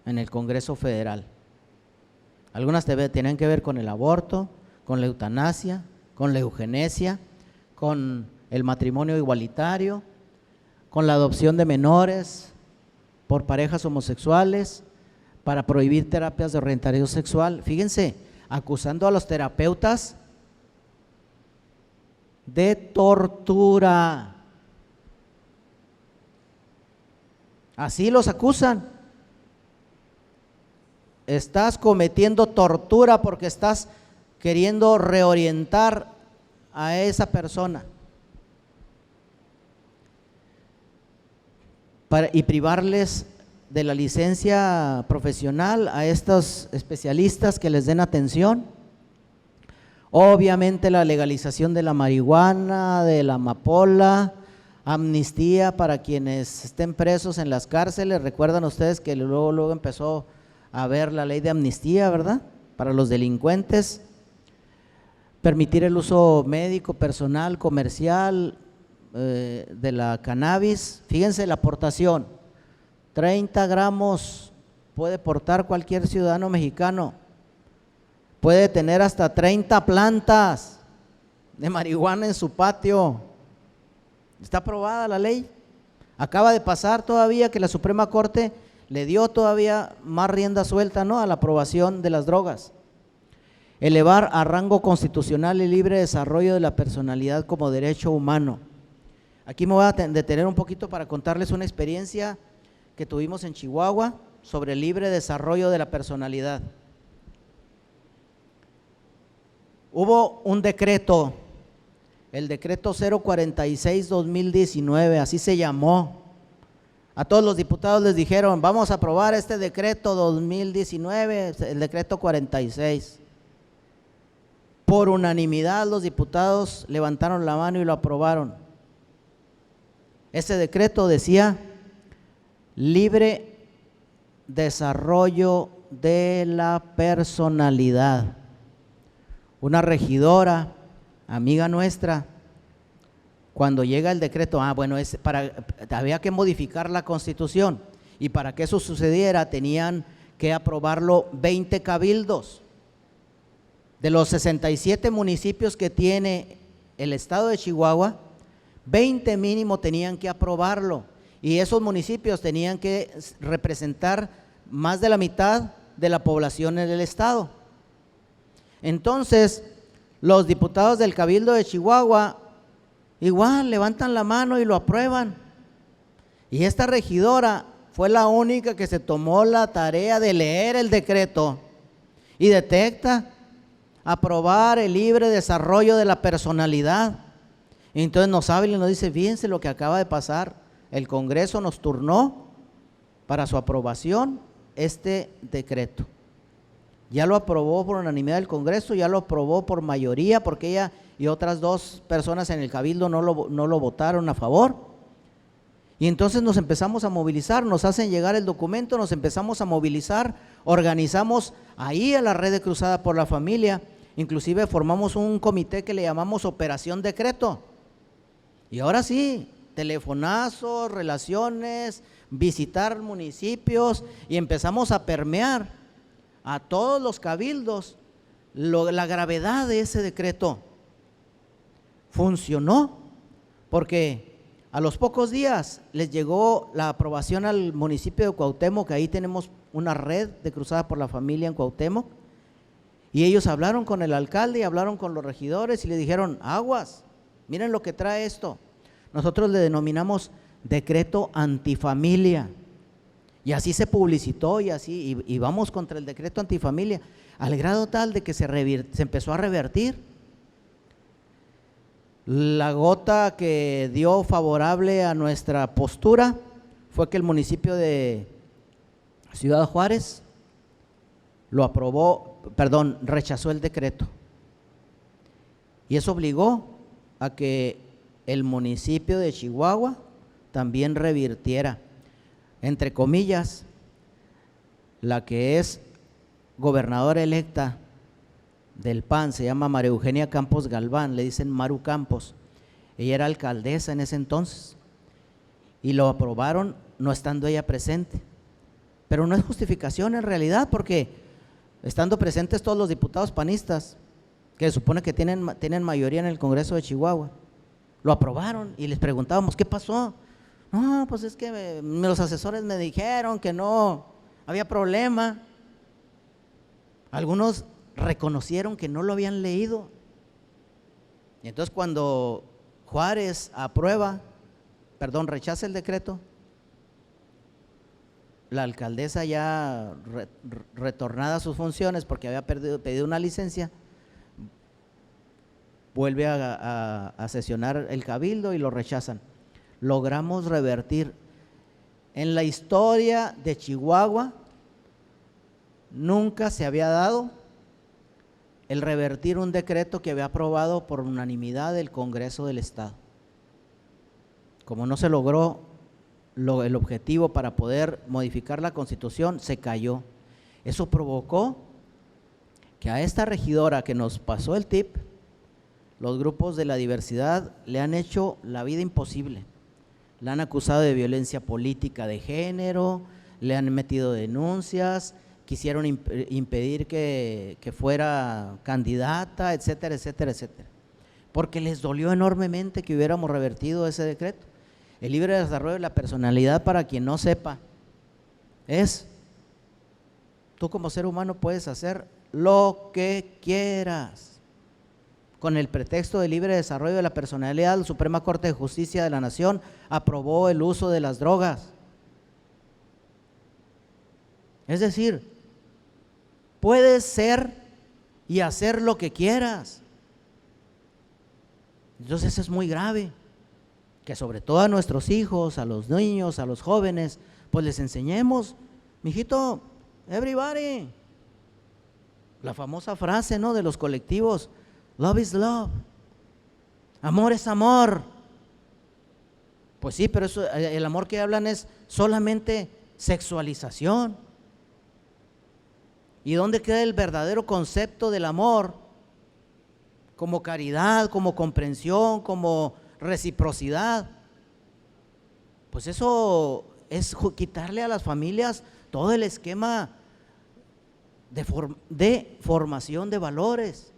en el Congreso Federal. Algunas tenían que ver con el aborto, con la eutanasia, con la eugenesia, con el matrimonio igualitario, con la adopción de menores por parejas homosexuales, para prohibir terapias de orientación sexual. Fíjense, acusando a los terapeutas de tortura. Así los acusan. Estás cometiendo tortura porque estás queriendo reorientar a esa persona y privarles de la licencia profesional a estos especialistas que les den atención. Obviamente la legalización de la marihuana, de la amapola, amnistía para quienes estén presos en las cárceles. Recuerdan ustedes que luego empezó a haber la ley de amnistía, ¿verdad? Para los delincuentes. Permitir el uso médico, personal, comercial, de la cannabis, fíjense la aportación, 30 gramos puede portar cualquier ciudadano mexicano, puede tener hasta 30 plantas de marihuana en su patio, está aprobada la ley. Acaba de pasar todavía que la Suprema Corte le dio todavía más rienda suelta, ¿no?, a la aprobación de las drogas. Elevar a rango constitucional el libre desarrollo de la personalidad como derecho humano. Aquí me voy a detener un poquito para contarles una experiencia que tuvimos en Chihuahua sobre el libre desarrollo de la personalidad. Hubo un decreto, el decreto 046-2019, así se llamó. A todos los diputados les dijeron, vamos a aprobar este decreto 2019, el decreto 46. Por unanimidad los diputados levantaron la mano y lo aprobaron. Ese decreto decía libre desarrollo de la personalidad. Una regidora, amiga nuestra, cuando llega el decreto, había que modificar la Constitución, y para que eso sucediera tenían que aprobarlo 20 cabildos. De los 67 municipios que tiene el estado de Chihuahua, 20 mínimo tenían que aprobarlo, y esos municipios tenían que representar más de la mitad de la población en el estado. Entonces, los diputados del Cabildo de Chihuahua igual levantan la mano y lo aprueban. Y esta regidora fue la única que se tomó la tarea de leer el decreto y detecta aprobar el libre desarrollo de la personalidad. Y entonces nos habla y nos dice, fíjense lo que acaba de pasar, el Congreso nos turnó para su aprobación este decreto. Ya lo aprobó por unanimidad el Congreso, ya lo aprobó por mayoría, porque ella y otras 2 personas en el Cabildo no lo votaron a favor. Y entonces nos empezamos a movilizar, nos hacen llegar el documento, nos empezamos a movilizar, organizamos ahí a la Red de Cruzada por la Familia, inclusive formamos un comité que le llamamos Operación Decreto. Y ahora sí, telefonazos, relaciones, visitar municipios, y empezamos a permear a todos los cabildos la gravedad de ese decreto. Funcionó, porque a los pocos días les llegó la aprobación al municipio de Cuauhtémoc, que ahí tenemos una red de Cruzada por la Familia en Cuauhtémoc, y ellos hablaron con el alcalde y hablaron con los regidores y le dijeron, aguas, miren lo que trae esto. Nosotros le denominamos decreto antifamilia, y así se publicitó, y vamos contra el decreto antifamilia, al grado tal de que se empezó a revertir. La gota que dio favorable a nuestra postura fue que el municipio de Ciudad Juárez rechazó el decreto, y eso obligó a que el municipio de Chihuahua también revirtiera. Entre comillas, la que es gobernadora electa del PAN, se llama María Eugenia Campos Galván, le dicen Maru Campos, ella era alcaldesa en ese entonces, y lo aprobaron no estando ella presente, pero no es justificación en realidad, porque estando presentes todos los diputados panistas, que se supone que tienen mayoría en el Congreso de Chihuahua, lo aprobaron, y les preguntábamos, ¿qué pasó? No, pues es que los asesores me dijeron que no había problema. Algunos reconocieron que no lo habían leído, y entonces cuando Juárez rechaza el decreto, la alcaldesa ya retornada a sus funciones porque había pedido una licencia, vuelve a sesionar el cabildo y lo rechazan. Logramos revertir. En la historia de Chihuahua nunca se había dado el revertir un decreto que había aprobado por unanimidad el Congreso del Estado. Como no se logró el objetivo para poder modificar la Constitución, se cayó. Eso provocó que a esta regidora que nos pasó el tip, los grupos de la diversidad le han hecho la vida imposible. Le han acusado de violencia política de género, le han metido denuncias, quisieron impedir que fuera candidata, etcétera, etcétera, etcétera. Porque les dolió enormemente que hubiéramos revertido ese decreto. El libre desarrollo de la personalidad, para quien no sepa, es: tú como ser humano puedes hacer lo que quieras. Con el pretexto de libre desarrollo de la personalidad, la Suprema Corte de Justicia de la Nación aprobó el uso de las drogas. Es decir, puedes ser y hacer lo que quieras. Entonces eso es muy grave, que sobre todo a nuestros hijos, a los niños, a los jóvenes, pues les enseñemos: mijito, everybody. La famosa frase, ¿no?, de los colectivos: love is love, amor es amor. Pues sí, pero eso, el amor que hablan es solamente sexualización. ¿Y dónde queda el verdadero concepto del amor? Como caridad, como comprensión, como reciprocidad. Pues eso es quitarle a las familias todo el esquema de formación de valores.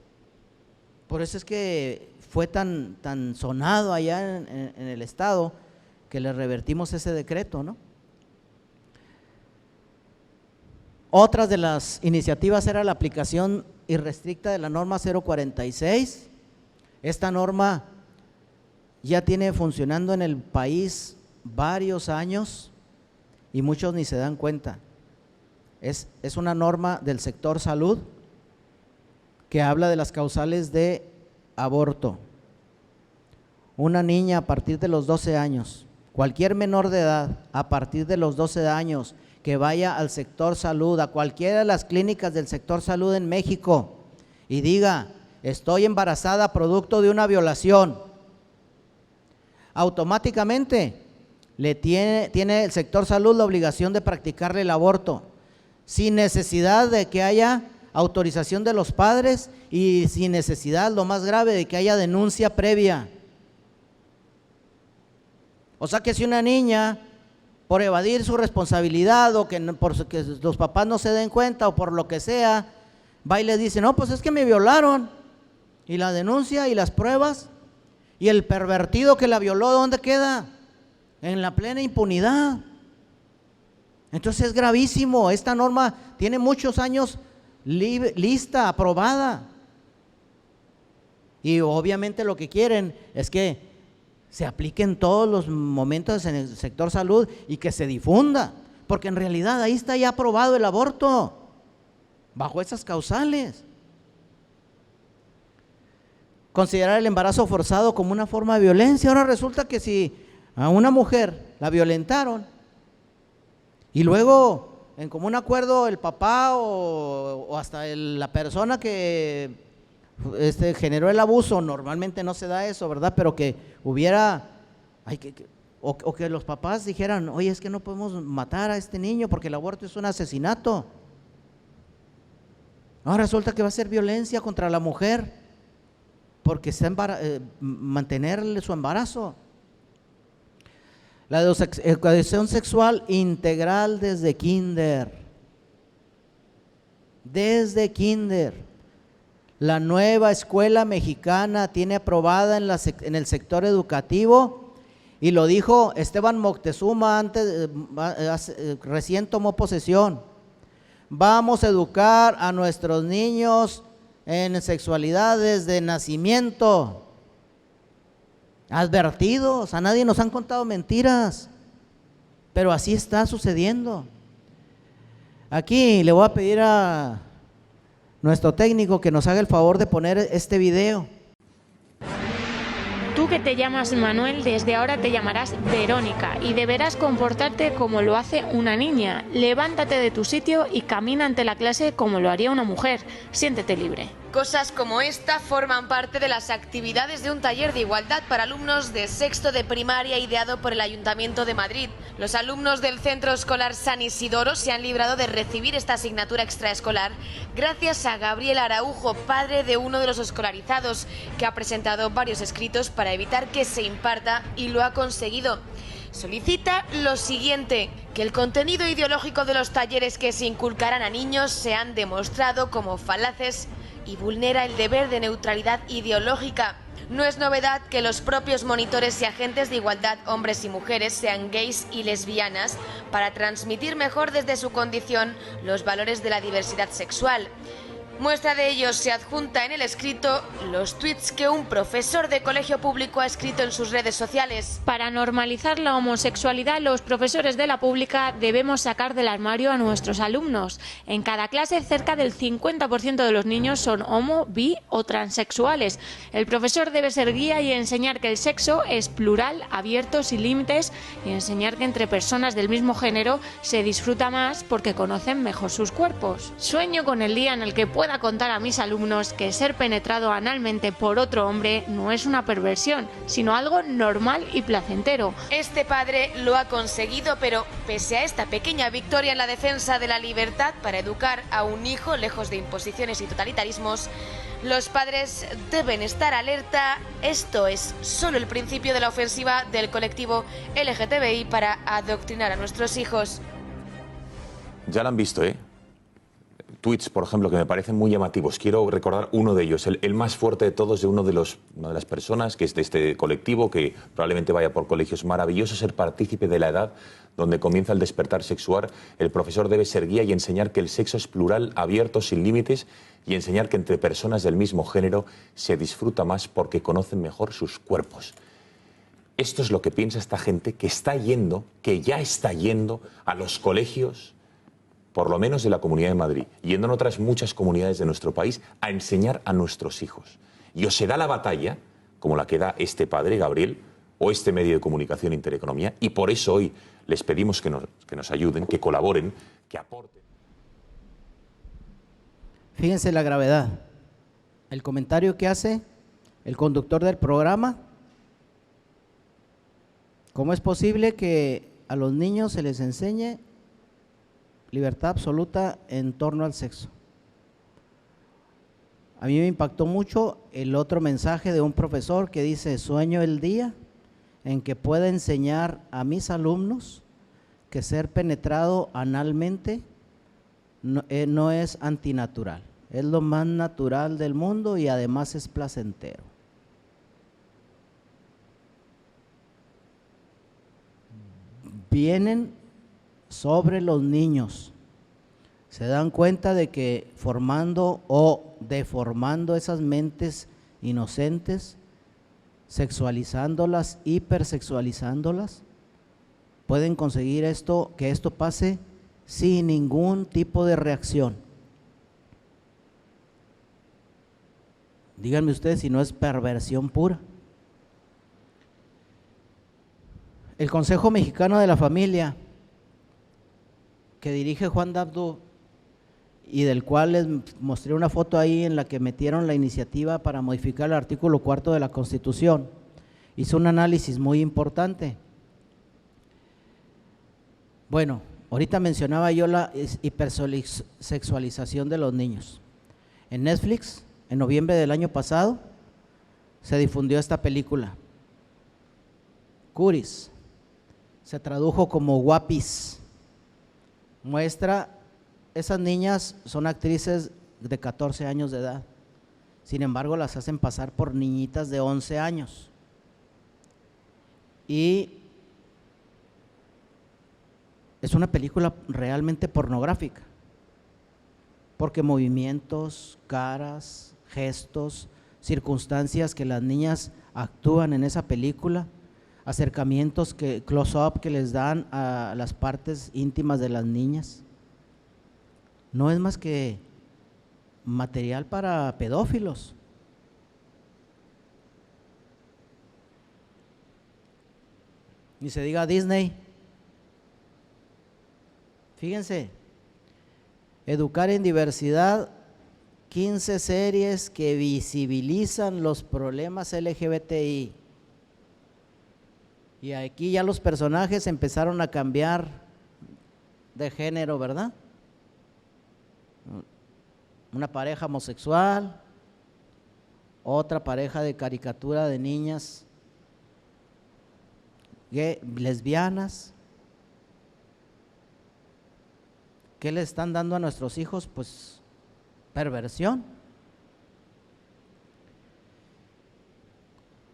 Por eso es que fue tan sonado allá en el estado que le revertimos ese decreto, ¿no? Otras de las iniciativas era la aplicación irrestricta de la norma 046. Esta norma ya tiene funcionando en el país varios años y muchos ni se dan cuenta. Es una norma del sector salud que habla de las causales de aborto. Una niña a partir de los 12 años, cualquier menor de edad a partir de los 12 años que vaya al sector salud, a cualquiera de las clínicas del sector salud en México y diga: estoy embarazada producto de una violación, automáticamente tiene el sector salud la obligación de practicarle el aborto, sin necesidad de que haya autorización de los padres y sin necesidad, lo más grave, de que haya denuncia previa. O sea que si una niña, por evadir su responsabilidad o por que los papás no se den cuenta o por lo que sea, va y le dice: no, pues es que me violaron, y la denuncia y las pruebas, y el pervertido que la violó, ¿dónde queda? En la plena impunidad. Entonces es gravísimo. Esta norma tiene muchos años lista, aprobada, y obviamente lo que quieren es que se aplique en todos los momentos en el sector salud y que se difunda, porque en realidad ahí está ya aprobado el aborto, bajo esas causales. Considerar el embarazo forzado como una forma de violencia. Ahora resulta que si a una mujer la violentaron y luego en común acuerdo el papá o hasta la persona que generó el abuso, normalmente no se da eso, ¿verdad? Pero que hubiera, o que los papás dijeran: oye, es que no podemos matar a este niño porque el aborto es un asesinato. Ahora resulta que va a ser violencia contra la mujer porque está mantenerle su embarazo. La educación sexual integral desde kinder. Desde kinder. La nueva escuela mexicana tiene aprobada en el sector educativo, y lo dijo Esteban Moctezuma recién tomó posesión: vamos a educar a nuestros niños en sexualidad desde nacimiento. Advertidos, a nadie nos han contado mentiras, pero así está sucediendo. Aquí le voy a pedir a nuestro técnico que nos haga el favor de poner este video. Tú que te llamas Manuel, desde ahora te llamarás Verónica y deberás comportarte como lo hace una niña. Levántate de tu sitio y camina ante la clase como lo haría una mujer. Siéntete libre. Cosas como esta forman parte de las actividades de un taller de igualdad para alumnos de sexto de primaria ideado por el Ayuntamiento de Madrid. Los alumnos del Centro Escolar San Isidoro se han librado de recibir esta asignatura extraescolar gracias a Gabriel Araujo, padre de uno de los escolarizados, que ha presentado varios escritos para evitar que se imparta y lo ha conseguido. Solicita lo siguiente: que el contenido ideológico de los talleres que se inculcarán a niños sean demostrado como falaces y vulnera el deber de neutralidad ideológica. No es novedad que los propios monitores y agentes de igualdad, hombres y mujeres, sean gays y lesbianas para transmitir mejor desde su condición los valores de la diversidad sexual. Muestra de ello se adjunta en el escrito los tweets que un profesor de colegio público ha escrito en sus redes sociales. Para normalizar la homosexualidad, los profesores de la pública debemos sacar del armario a nuestros alumnos. En cada clase, cerca del 50% de los niños son homo, bi o transexuales. El profesor debe ser guía y enseñar que el sexo es plural, abierto, sin límites, y enseñar que entre personas del mismo género se disfruta más porque conocen mejor sus cuerpos. Sueño con el día en el que pueda contar a mis alumnos que ser penetrado analmente por otro hombre no es una perversión, sino algo normal y placentero. Este padre lo ha conseguido, pero pese a esta pequeña victoria en la defensa de la libertad para educar a un hijo lejos de imposiciones y totalitarismos, los padres deben estar alerta. Esto es solo el principio de la ofensiva del colectivo LGTBI para adoctrinar a nuestros hijos. Ya lo han visto, ¿eh? Tweets, por ejemplo, que me parecen muy llamativos. Quiero recordar uno de ellos, el más fuerte de todos, de una de las personas que es de este colectivo, que probablemente vaya por colegios. Maravilloso ser partícipe de la edad donde comienza el despertar sexual. El profesor debe ser guía y enseñar que el sexo es plural, abierto, sin límites, y enseñar que entre personas del mismo género se disfruta más porque conocen mejor sus cuerpos. Esto es lo que piensa esta gente que está yendo, que ya está yendo a los colegios, por lo menos de la Comunidad de Madrid, yendo en otras muchas comunidades de nuestro país, a enseñar a nuestros hijos. Y o se da la batalla, como la que da este padre, Gabriel, o este medio de comunicación Intereconomía, y por eso hoy les pedimos que nos ayuden, que colaboren, que aporten. Fíjense la gravedad. El comentario que hace el conductor del programa: ¿cómo es posible que a los niños se les enseñe libertad absoluta en torno al sexo? A mí me impactó mucho el otro mensaje de un profesor que dice: sueño el día en que pueda enseñar a mis alumnos que ser penetrado analmente no es antinatural, es lo más natural del mundo y además es placentero. Vienen sobre los niños, se dan cuenta de que formando o deformando esas mentes inocentes, sexualizándolas, hipersexualizándolas, pueden conseguir esto, que esto pase sin ningún tipo de reacción. Díganme ustedes si no es perversión pura. El Consejo Mexicano de la Familia, que dirige Juan Dabdú y del cual les mostré una foto ahí en la que metieron la iniciativa para modificar el artículo 4 de la Constitución, hizo un análisis muy importante. Bueno, ahorita mencionaba yo la hipersexualización de los niños. En Netflix, en noviembre del año pasado, se difundió esta película, Curis, se tradujo como Guapis. Muestra, esas niñas son actrices de 14 años de edad, sin embargo las hacen pasar por niñitas de 11 años. Y es una película realmente pornográfica, porque movimientos, caras, gestos, circunstancias que las niñas actúan en esa película, acercamientos, close-up que les dan a las partes íntimas de las niñas, no es más que material para pedófilos. Ni se diga Disney. Fíjense, educar en diversidad 15 series que visibilizan los problemas LGBTI. Y aquí ya los personajes empezaron a cambiar de género, ¿verdad? Una pareja homosexual, otra pareja de caricatura de niñas lesbianas. ¿Qué le están dando a nuestros hijos? Pues perversión.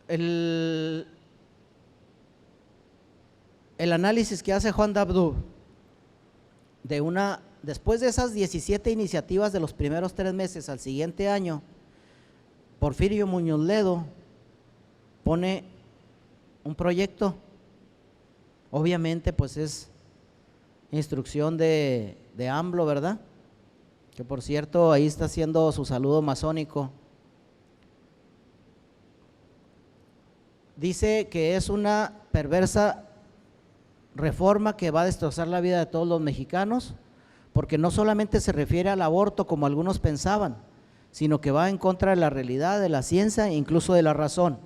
El análisis que hace Juan Dabdú después de esas 17 iniciativas de los primeros 3 meses al siguiente año, Porfirio Muñoz Ledo pone un proyecto, obviamente pues es instrucción de AMLO, ¿verdad? Que por cierto ahí está haciendo su saludo masónico. Dice que es una perversa reforma que va a destrozar la vida de todos los mexicanos, porque no solamente se refiere al aborto como algunos pensaban, sino que va en contra de la realidad, de la ciencia e incluso de la razón.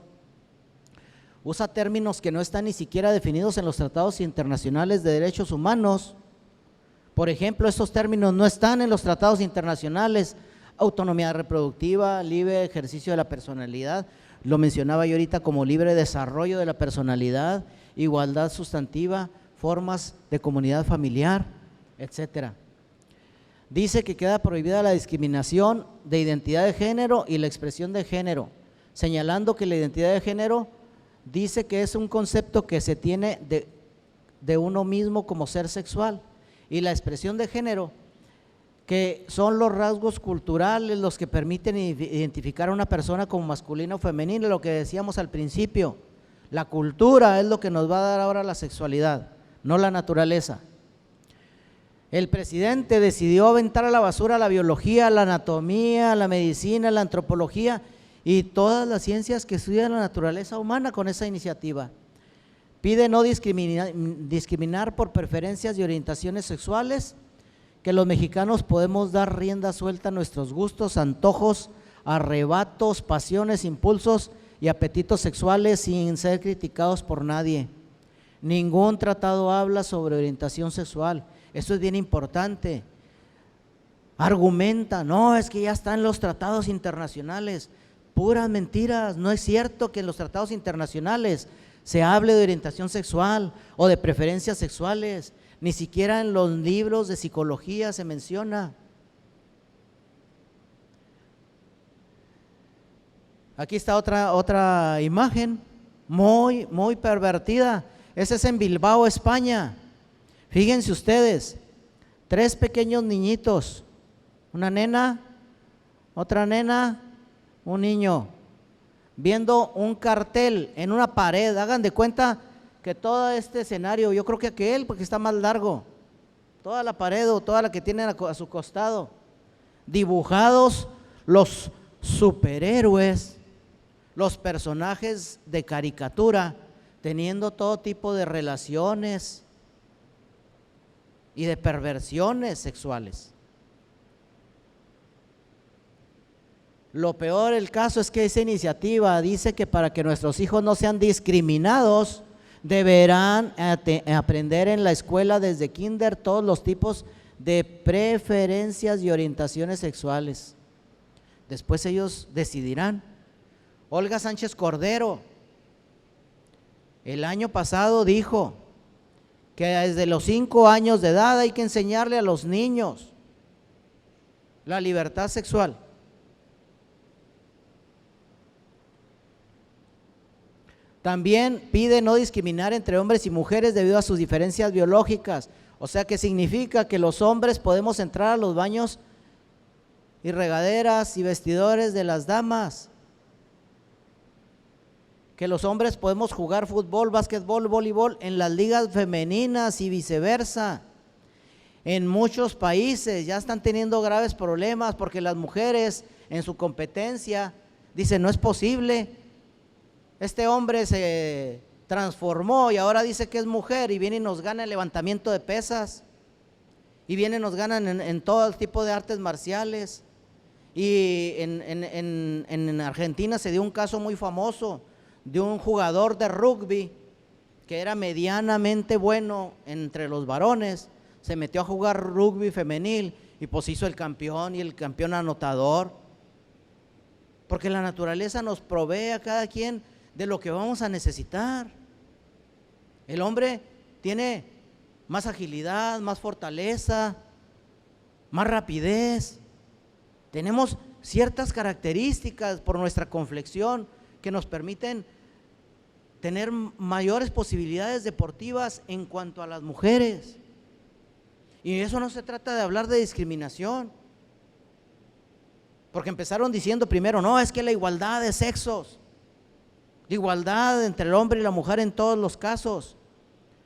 Usa términos que no están ni siquiera definidos en los tratados internacionales de derechos humanos. Por ejemplo, estos términos no están en los tratados internacionales: autonomía reproductiva, libre ejercicio de la personalidad, lo mencionaba yo ahorita como libre desarrollo de la personalidad, igualdad sustantiva, formas de comunidad familiar, etcétera. Dice que queda prohibida la discriminación de identidad de género y la expresión de género, señalando que la identidad de género dice que es un concepto que se tiene de uno mismo como ser sexual, y la expresión de género, que son los rasgos culturales los que permiten identificar a una persona como masculina o femenina, lo que decíamos al principio. La cultura es lo que nos va a dar ahora la sexualidad, no la naturaleza. El presidente decidió aventar a la basura la biología, la anatomía, la medicina, la antropología y todas las ciencias que estudian la naturaleza humana con esa iniciativa. Pide no discriminar por preferencias y orientaciones sexuales, que los mexicanos podemos dar rienda suelta a nuestros gustos, antojos, arrebatos, pasiones, impulsos y apetitos sexuales sin ser criticados por nadie. Ningún tratado habla sobre orientación sexual. Esto es bien importante. Argumenta, no, es que ya están los tratados internacionales. Puras mentiras. No es cierto que en los tratados internacionales se hable de orientación sexual o de preferencias sexuales. Ni siquiera en los libros de psicología se menciona. Aquí está otra imagen muy pervertida. Ese es en Bilbao, España. Fíjense ustedes, 3 pequeños niñitos, una nena, otra nena, un niño, viendo un cartel en una pared. Hagan de cuenta que todo este escenario, yo creo que aquel, porque está más largo, toda la pared o toda la que tienen a su costado, dibujados los superhéroes, los personajes de caricatura, teniendo todo tipo de relaciones y de perversiones sexuales. Lo peor del caso es que esa iniciativa dice que para que nuestros hijos no sean discriminados, deberán aprender en la escuela desde kinder todos los tipos de preferencias y orientaciones sexuales. Después ellos decidirán. Olga Sánchez Cordero el año pasado dijo que desde los 5 años de edad hay que enseñarle a los niños la libertad sexual. También pide no discriminar entre hombres y mujeres debido a sus diferencias biológicas. O sea, que significa que los hombres podemos entrar a los baños y regaderas y vestidores de las damas, que los hombres podemos jugar fútbol, básquetbol, voleibol en las ligas femeninas y viceversa. En muchos países ya están teniendo graves problemas porque las mujeres en su competencia dicen no es posible, este hombre se transformó y ahora dice que es mujer y viene y nos gana el levantamiento de pesas y viene y nos ganan en todo tipo de artes marciales Y en Argentina se dio un caso muy famoso de un jugador de rugby que era medianamente bueno entre los varones, se metió a jugar rugby femenil y pues hizo el campeón y el campeón anotador, porque la naturaleza nos provee a cada quien de lo que vamos a necesitar. El hombre tiene más agilidad, más fortaleza, más rapidez. Tenemos ciertas características por nuestra complexión que nos permiten tener mayores posibilidades deportivas en cuanto a las mujeres. Y eso no se trata de hablar de discriminación, porque empezaron diciendo primero, no, es que la igualdad de sexos, la igualdad entre el hombre y la mujer en todos los casos,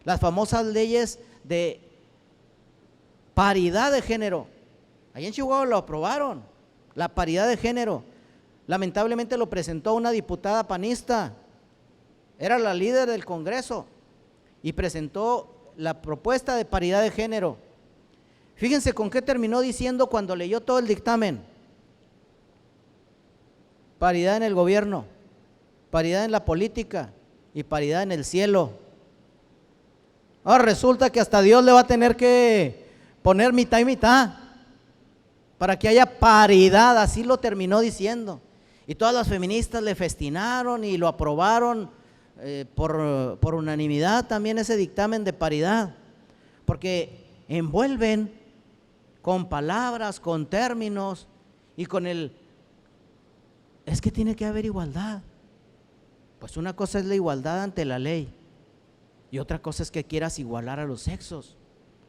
las famosas leyes de paridad de género. Allí en Chihuahua lo aprobaron, la paridad de género. Lamentablemente lo presentó una diputada panista, era la líder del Congreso y presentó la propuesta de paridad de género. Fíjense con qué terminó diciendo cuando leyó todo el dictamen: paridad en el gobierno, paridad en la política y paridad en el cielo. Ahora resulta que hasta Dios le va a tener que poner mitad y mitad para que haya paridad, así lo terminó diciendo. Y todas las feministas le festinaron y lo aprobaron por unanimidad también ese dictamen de paridad, porque envuelven con palabras, con términos y con es que tiene que haber igualdad. Pues una cosa es la igualdad ante la ley y otra cosa es que quieras igualar a los sexos.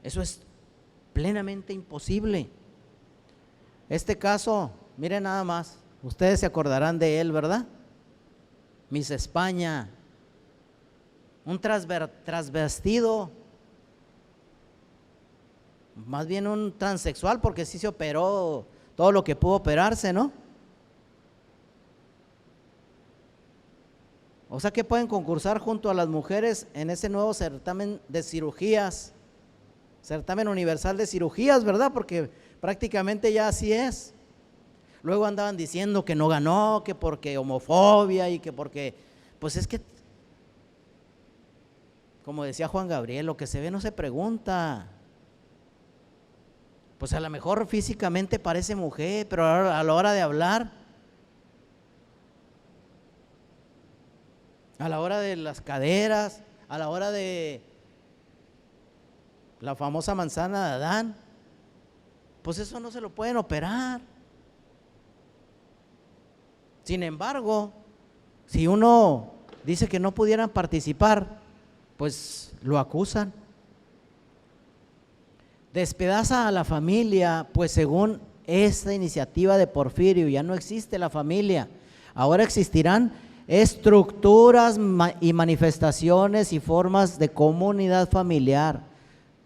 Eso es plenamente imposible. Este caso, miren nada más, ustedes se acordarán de él, ¿verdad? Miss España, un transvestido, más bien un transexual, porque sí se operó todo lo que pudo operarse, ¿no? O sea que pueden concursar junto a las mujeres en ese nuevo certamen de cirugías, certamen universal de cirugías, ¿verdad? Porque prácticamente ya así es. Luego andaban diciendo que no ganó, que porque homofobia y que porque, pues es que, como decía Juan Gabriel, lo que se ve no se pregunta. Pues a lo mejor físicamente parece mujer, pero a la hora de hablar, a la hora de las caderas, a la hora de la famosa manzana de Adán, pues eso no se lo pueden operar. Sin embargo, si uno dice que no pudieran participar, pues lo acusan. Despedaza a la familia, pues según esta iniciativa de Porfirio ya no existe la familia, ahora existirán estructuras y manifestaciones y formas de comunidad familiar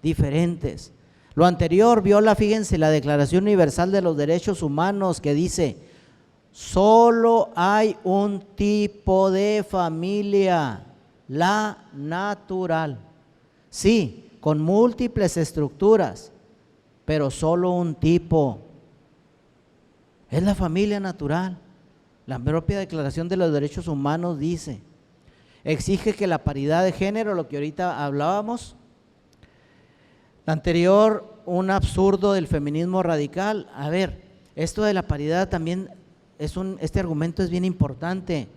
diferentes. Lo anterior viola, fíjense, la Declaración Universal de los Derechos Humanos, que dice: solo hay un tipo de familia, la natural. Sí, con múltiples estructuras, pero solo un tipo. Es la familia natural. La propia Declaración de los Derechos Humanos dice, exige que la paridad de género, lo que ahorita hablábamos. La anterior, un absurdo del feminismo radical. A ver, esto de la paridad también este argumento es bien importante.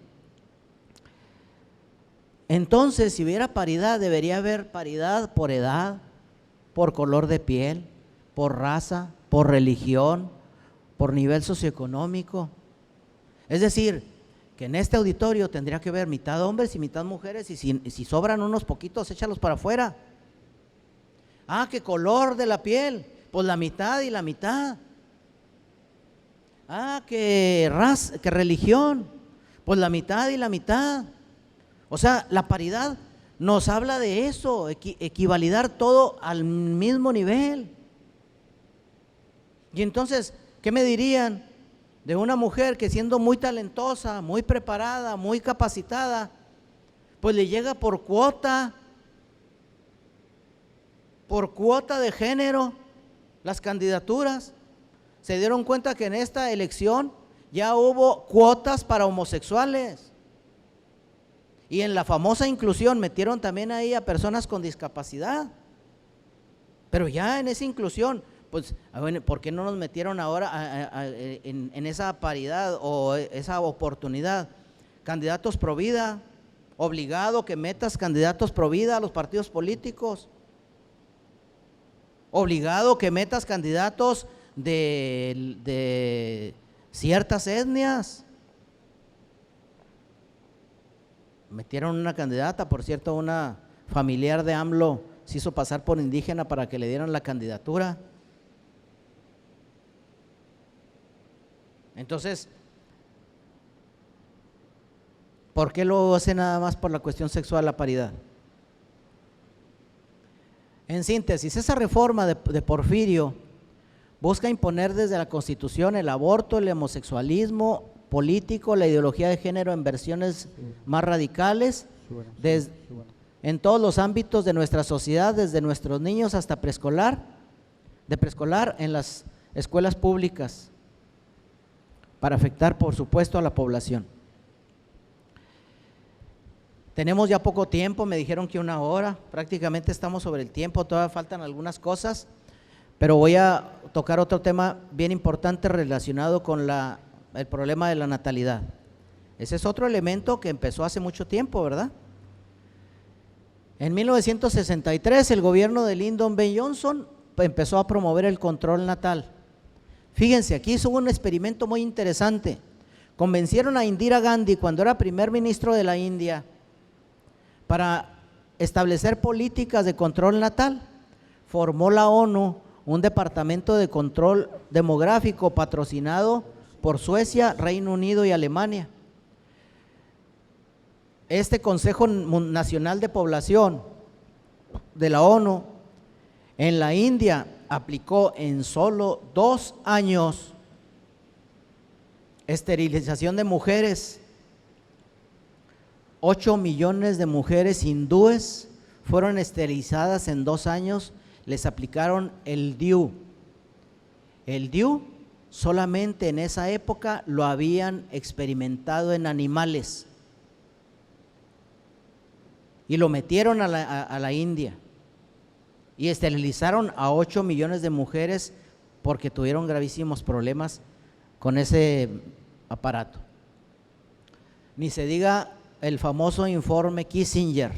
Entonces, si hubiera paridad, debería haber paridad por edad, por color de piel, por raza, por religión, por nivel socioeconómico. Es decir, que en este auditorio tendría que haber mitad hombres y mitad mujeres, y si sobran unos poquitos, échalos para afuera. Ah, ¿qué color de la piel? Pues la mitad y la mitad. Ah, ¿qué raza, qué religión? Pues la mitad y la mitad. O sea, la paridad nos habla de eso, equivalidar todo al mismo nivel. Y entonces, ¿qué me dirían de una mujer que siendo muy talentosa, muy preparada, muy capacitada, pues le llega por cuota de género las candidaturas? se dieron cuenta que en esta elección ya hubo cuotas para homosexuales. Y en la famosa inclusión metieron también ahí a personas con discapacidad. Pero ya en esa inclusión, pues, ¿por qué no nos metieron ahora en esa paridad o esa oportunidad? Candidatos pro vida, obligado que metas candidatos pro vida a los partidos políticos. Obligado que metas candidatos de ciertas etnias. Metieron una candidata, por cierto, una familiar de AMLO se hizo pasar por indígena para que le dieran la candidatura. Entonces, ¿por qué lo hace nada más por la cuestión sexual, la paridad? En síntesis, esa reforma de Porfirio busca imponer desde la Constitución el aborto, el homosexualismo político, la ideología de género en versiones más radicales, en todos los ámbitos de nuestra sociedad, desde nuestros niños hasta preescolar, de preescolar en las escuelas públicas, para afectar, por supuesto, a la población. Tenemos ya poco tiempo, me dijeron que 1 hora, prácticamente estamos sobre el tiempo, todavía faltan algunas cosas, pero voy a tocar otro tema bien importante relacionado con el problema de la natalidad. Ese es otro elemento que empezó hace mucho tiempo, ¿verdad? En 1963 el gobierno de Lyndon B. Johnson empezó a promover el control natal. Fíjense, aquí hizo un experimento muy interesante. Convencieron a Indira Gandhi, cuando era primer ministro de la India, para establecer políticas de control natal. Formó la ONU un departamento de control demográfico patrocinado por Suecia, Reino Unido y Alemania. Este Consejo Nacional de Población de la ONU en la India aplicó en solo 2 años esterilización de mujeres. 8 millones de mujeres hindúes fueron esterilizadas en 2 años, les aplicaron el DIU. El DIU solamente en esa época lo habían experimentado en animales y lo metieron a la India y esterilizaron a 8 millones de mujeres porque tuvieron gravísimos problemas con ese aparato. Ni se diga el famoso informe Kissinger.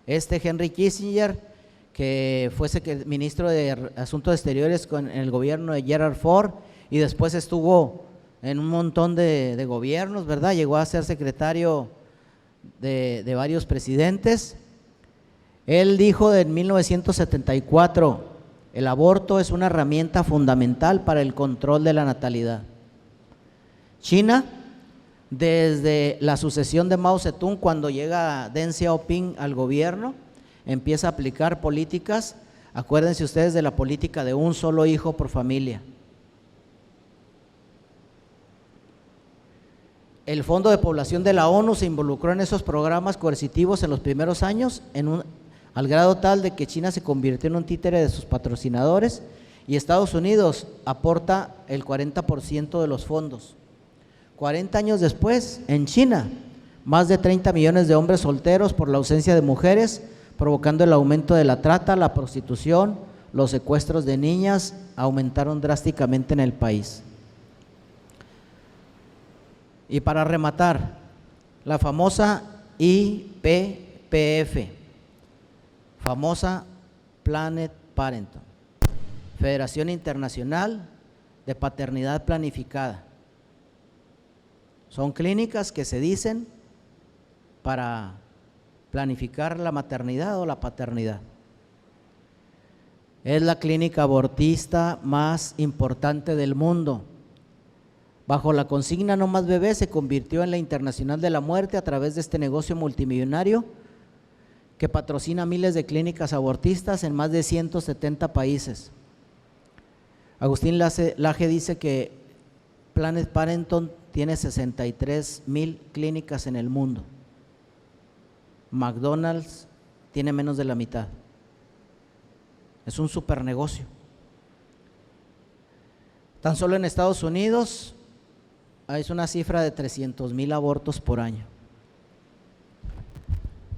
Henry Kissinger, que fue ministro de Asuntos Exteriores en el gobierno de Gerald Ford y después estuvo en un montón de gobiernos, ¿verdad? Llegó a ser secretario de varios presidentes. Él dijo en 1974: el aborto es una herramienta fundamental para el control de la natalidad. China, desde la sucesión de Mao Zedong, cuando llega Deng Xiaoping al gobierno, empieza a aplicar políticas, acuérdense ustedes de la política de un solo hijo por familia. El Fondo de Población de la ONU se involucró en esos programas coercitivos en los primeros años, al grado tal de que China se convirtió en un títere de sus patrocinadores y Estados Unidos aporta el 40% de los fondos. 40 años después, en China, más de 30 millones de hombres solteros por la ausencia de mujeres, provocando el aumento de la trata, la prostitución, los secuestros de niñas, aumentaron drásticamente en el país. Y para rematar, la famosa IPPF, famosa Planned Parenthood, Federación Internacional de Paternidad Planificada. Son clínicas que se dicen para planificar la maternidad o la paternidad. Es la clínica abortista más importante del mundo. Bajo la consigna No Más Bebés, se convirtió en la internacional de la muerte a través de este negocio multimillonario que patrocina miles de clínicas abortistas en más de 170 países. Agustín Laje dice que Planned Parenthood tiene 63,000 clínicas en el mundo. McDonald's tiene menos de la mitad. Es un super negocio. Tan solo en Estados Unidos es una cifra de 300,000 abortos por año.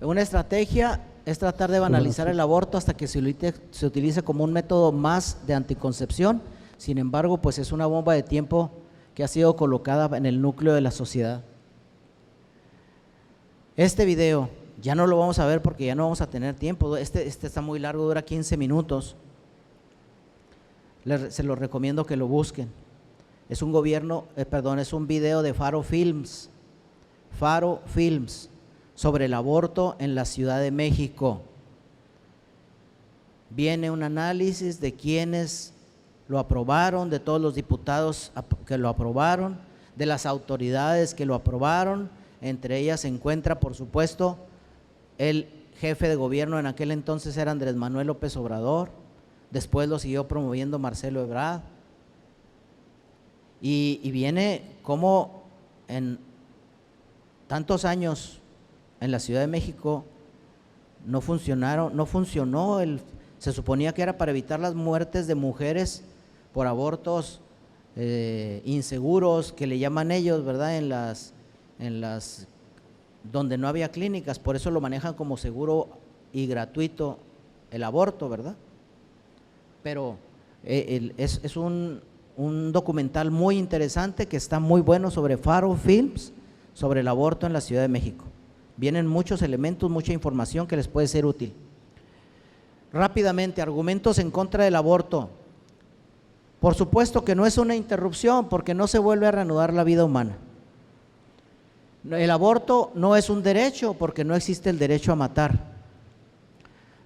Una estrategia es tratar de banalizar el aborto hasta que se utilice como un método más de anticoncepción. Sin embargo, pues es una bomba de tiempo que ha sido colocada en el núcleo de la sociedad. Este video ya no lo vamos a ver porque ya no vamos a tener tiempo. Este está muy largo, dura 15 minutos. Se lo recomiendo que lo busquen. Es un es un video de Faro Films sobre el aborto en la Ciudad de México. Viene un análisis de quienes lo aprobaron, de todos los diputados que lo aprobaron, de las autoridades que lo aprobaron. Entre ellas se encuentra, por supuesto, el jefe de gobierno en aquel entonces era Andrés Manuel López Obrador, después lo siguió promoviendo Marcelo Ebrard, y viene como en tantos años en la Ciudad de México no funcionó, se suponía que era para evitar las muertes de mujeres por abortos inseguros, que le llaman ellos, ¿verdad? En las donde no había clínicas, por eso lo manejan como seguro y gratuito el aborto, ¿verdad? Pero es un documental muy interesante que está muy bueno sobre Faro Films, sobre el aborto en la Ciudad de México. Vienen muchos elementos, mucha información que les puede ser útil. Rápidamente, argumentos en contra del aborto. Por supuesto que no es una interrupción porque no se vuelve a reanudar la vida humana. El aborto no es un derecho porque no existe el derecho a matar.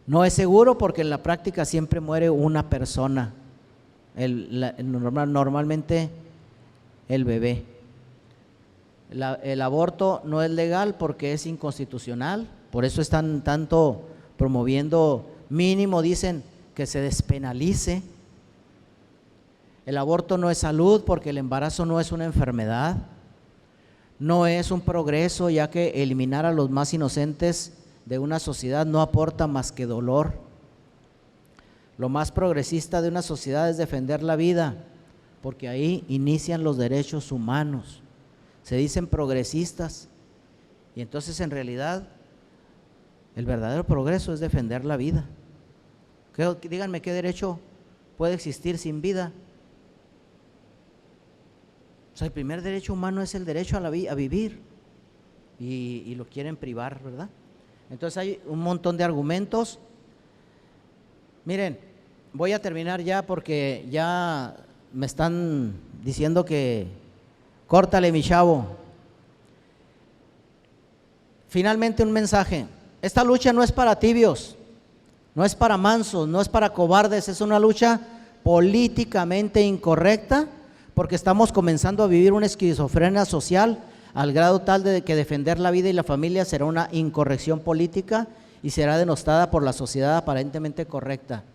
No es seguro porque en la práctica siempre muere una persona, normalmente el bebé. El aborto no es legal porque es inconstitucional, por eso están tanto promoviendo, mínimo dicen que se despenalice. El aborto no es salud porque el embarazo no es una enfermedad. No es un progreso, ya que eliminar a los más inocentes de una sociedad no aporta más que dolor. Lo más progresista de una sociedad es defender la vida, porque ahí inician los derechos humanos. Se dicen progresistas, y entonces en realidad el verdadero progreso es defender la vida. Díganme, ¿qué derecho puede existir sin vida? O sea, el primer derecho humano es el derecho a vivir, y lo quieren privar, ¿verdad? Entonces hay un montón de argumentos. Miren, voy a terminar ya porque ya me están diciendo que córtale, mi chavo. Finalmente, un mensaje: esta lucha no es para tibios, no es para mansos, no es para cobardes, es una lucha políticamente incorrecta, porque estamos comenzando a vivir una esquizofrenia social al grado tal de que defender la vida y la familia será una incorrección política y será denostada por la sociedad aparentemente correcta.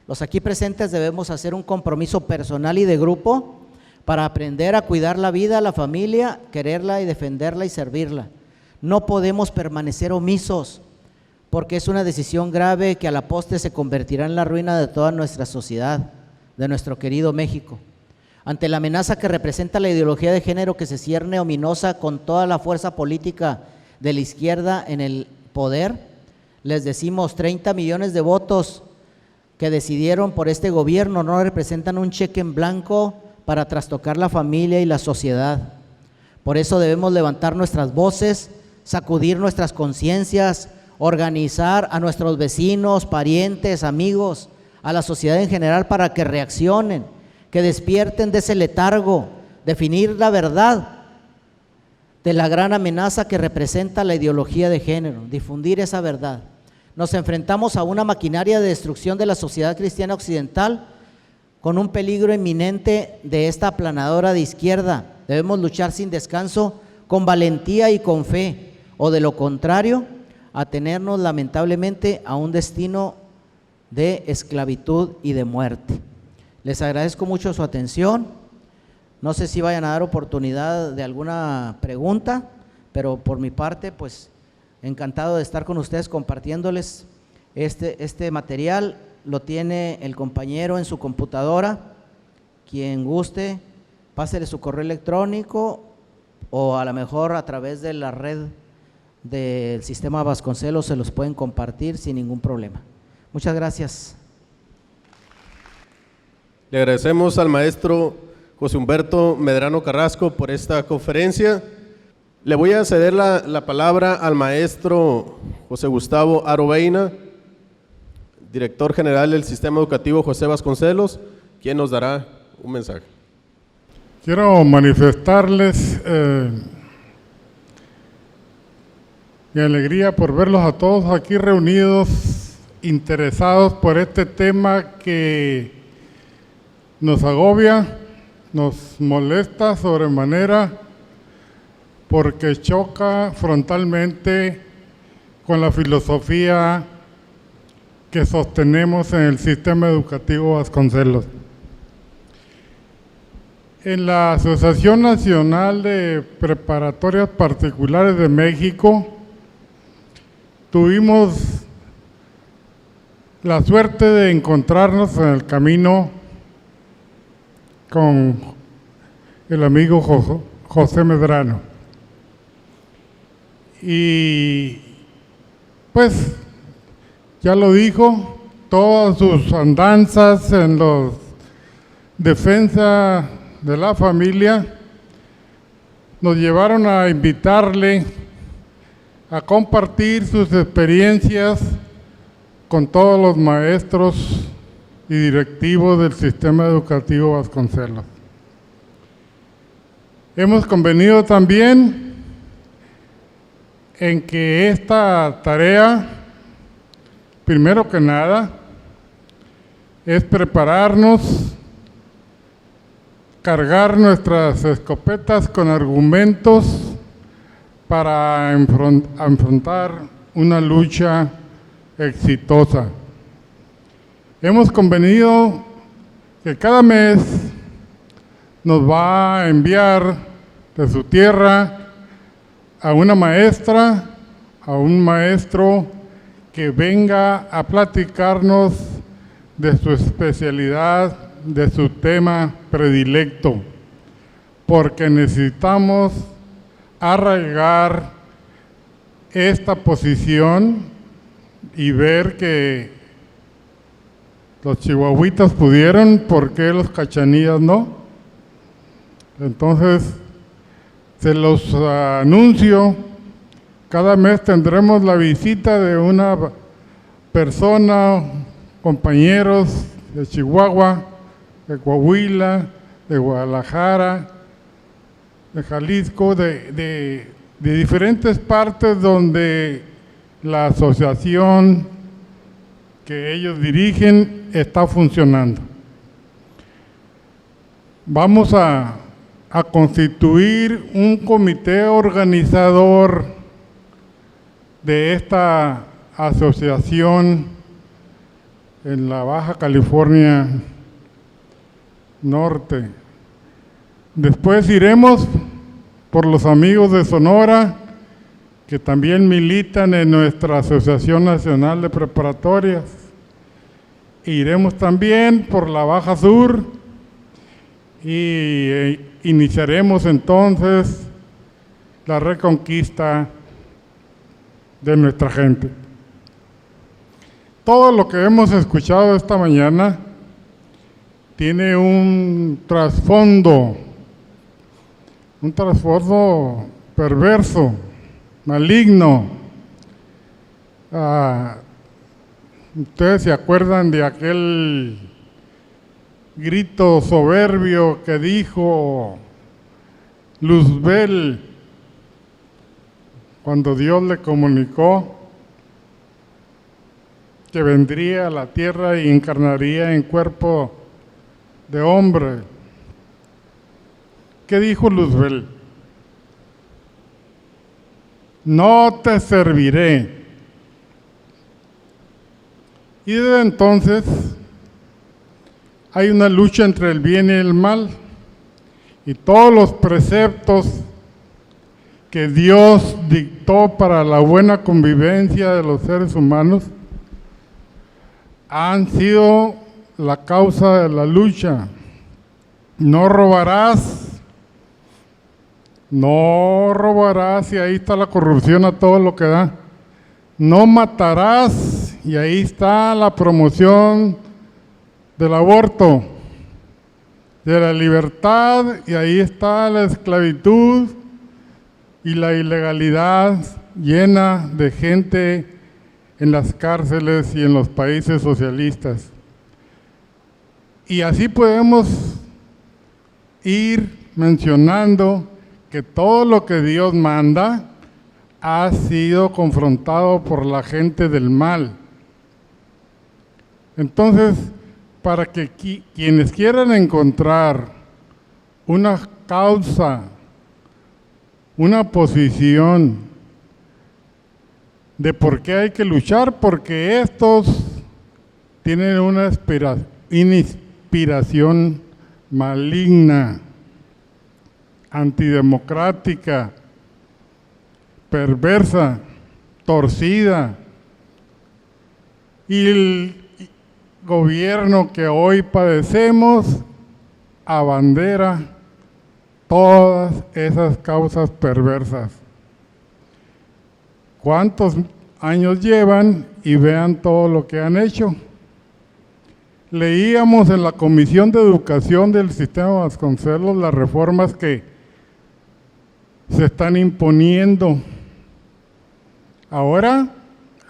Los aquí presentes debemos hacer un compromiso personal y de grupo para aprender a cuidar la vida, la familia, quererla y defenderla y servirla. No podemos permanecer omisos, porque es una decisión grave que a la postre se convertirá en la ruina de toda nuestra sociedad, de nuestro querido México. Ante la amenaza que representa la ideología de género que se cierne ominosa con toda la fuerza política de la izquierda en el poder, les decimos: 30 millones de votos que decidieron por este gobierno no representan un cheque en blanco para trastocar la familia y la sociedad. Por eso debemos levantar nuestras voces, sacudir nuestras conciencias, organizar a nuestros vecinos, parientes, amigos, a la sociedad en general para que reaccionen, que despierten de ese letargo, definir la verdad de la gran amenaza que representa la ideología de género, difundir esa verdad. Nos enfrentamos a una maquinaria de destrucción de la sociedad cristiana occidental con un peligro inminente de esta aplanadora de izquierda. Debemos luchar sin descanso, con valentía y con fe, o de lo contrario, atenernos lamentablemente a un destino de esclavitud y de muerte. Les agradezco mucho su atención. No sé si vayan a dar oportunidad de alguna pregunta, pero por mi parte, pues encantado de estar con ustedes compartiéndoles este material. Lo tiene el compañero en su computadora Quien guste, pásele su correo electrónico o a lo mejor a través de la red del sistema Vasconcelos se los pueden compartir sin ningún problema. Muchas gracias. Le agradecemos al maestro José Humberto Medrano Carrasco por esta conferencia. Le voy a ceder la palabra al maestro José Gustavo Aroveina, director general del Sistema Educativo José Vasconcelos, quien nos dará un mensaje. Quiero manifestarles mi alegría por verlos a todos aquí reunidos, interesados por este tema que nos agobia, nos molesta sobremanera, porque choca frontalmente con la filosofía que sostenemos en el Sistema Educativo Vasconcelos. En la Asociación Nacional de Preparatorias Particulares de México tuvimos la suerte de encontrarnos en el camino con el amigo José Medrano. Y pues ya lo dijo, todas sus andanzas en la defensa de la familia nos llevaron a invitarle a compartir sus experiencias con todos los maestros y directivos del Sistema Educativo Vasconcelos. Hemos convenido también en que esta tarea, primero que nada, es prepararnos, cargar nuestras escopetas con argumentos para enfrentar una lucha exitosa. Hemos convenido que cada mes nos va a enviar de su tierra a una maestra, a un maestro que venga a platicarnos de su especialidad, de su tema predilecto, porque necesitamos arraigar esta posición y ver que los chihuahuitas pudieron, ¿por qué los cachanillas no? Entonces, se los anuncio, cada mes tendremos la visita de una persona, compañeros de Chihuahua, de Coahuila, de Guadalajara, de Jalisco, de diferentes partes donde la asociación que ellos dirigen está funcionando. Vamos a constituir un comité organizador de esta asociación en la Baja California Norte. Después iremos por los amigos de Sonora, que también militan en nuestra Asociación Nacional de Preparatorias. Iremos también por la Baja Sur y iniciaremos entonces la reconquista de nuestra gente. Todo lo que hemos escuchado esta mañana tiene un trasfondo perverso, maligno. Ustedes se acuerdan de aquel grito soberbio que dijo Luzbel cuando Dios le comunicó que vendría a la tierra y encarnaría en cuerpo de hombre. ¿Qué dijo Luzbel? No te serviré. Y desde entonces hay una lucha entre el bien y el mal, y todos los preceptos que Dios dictó para la buena convivencia de los seres humanos han sido la causa de la lucha. no robarás, no robarás, y ahí está la corrupción a todo lo que da. No matarás, y ahí está la promoción del aborto, de la libertad, y ahí está la esclavitud y la ilegalidad llena de gente en las cárceles y en los países socialistas. Y así podemos ir mencionando que todo lo que Dios manda ha sido confrontado por la gente del mal. Entonces, para que quienes quieran encontrar una causa, una posición de por qué hay que luchar, porque estos tienen una inspiración maligna, antidemocrática, perversa, torcida, y el gobierno que hoy padecemos abandera todas esas causas perversas. ¿Cuántos años llevan? Y vean todo lo que han hecho. Leíamos en la Comisión de Educación del Sistema Vasconcelos las reformas que se están imponiendo. Ahora,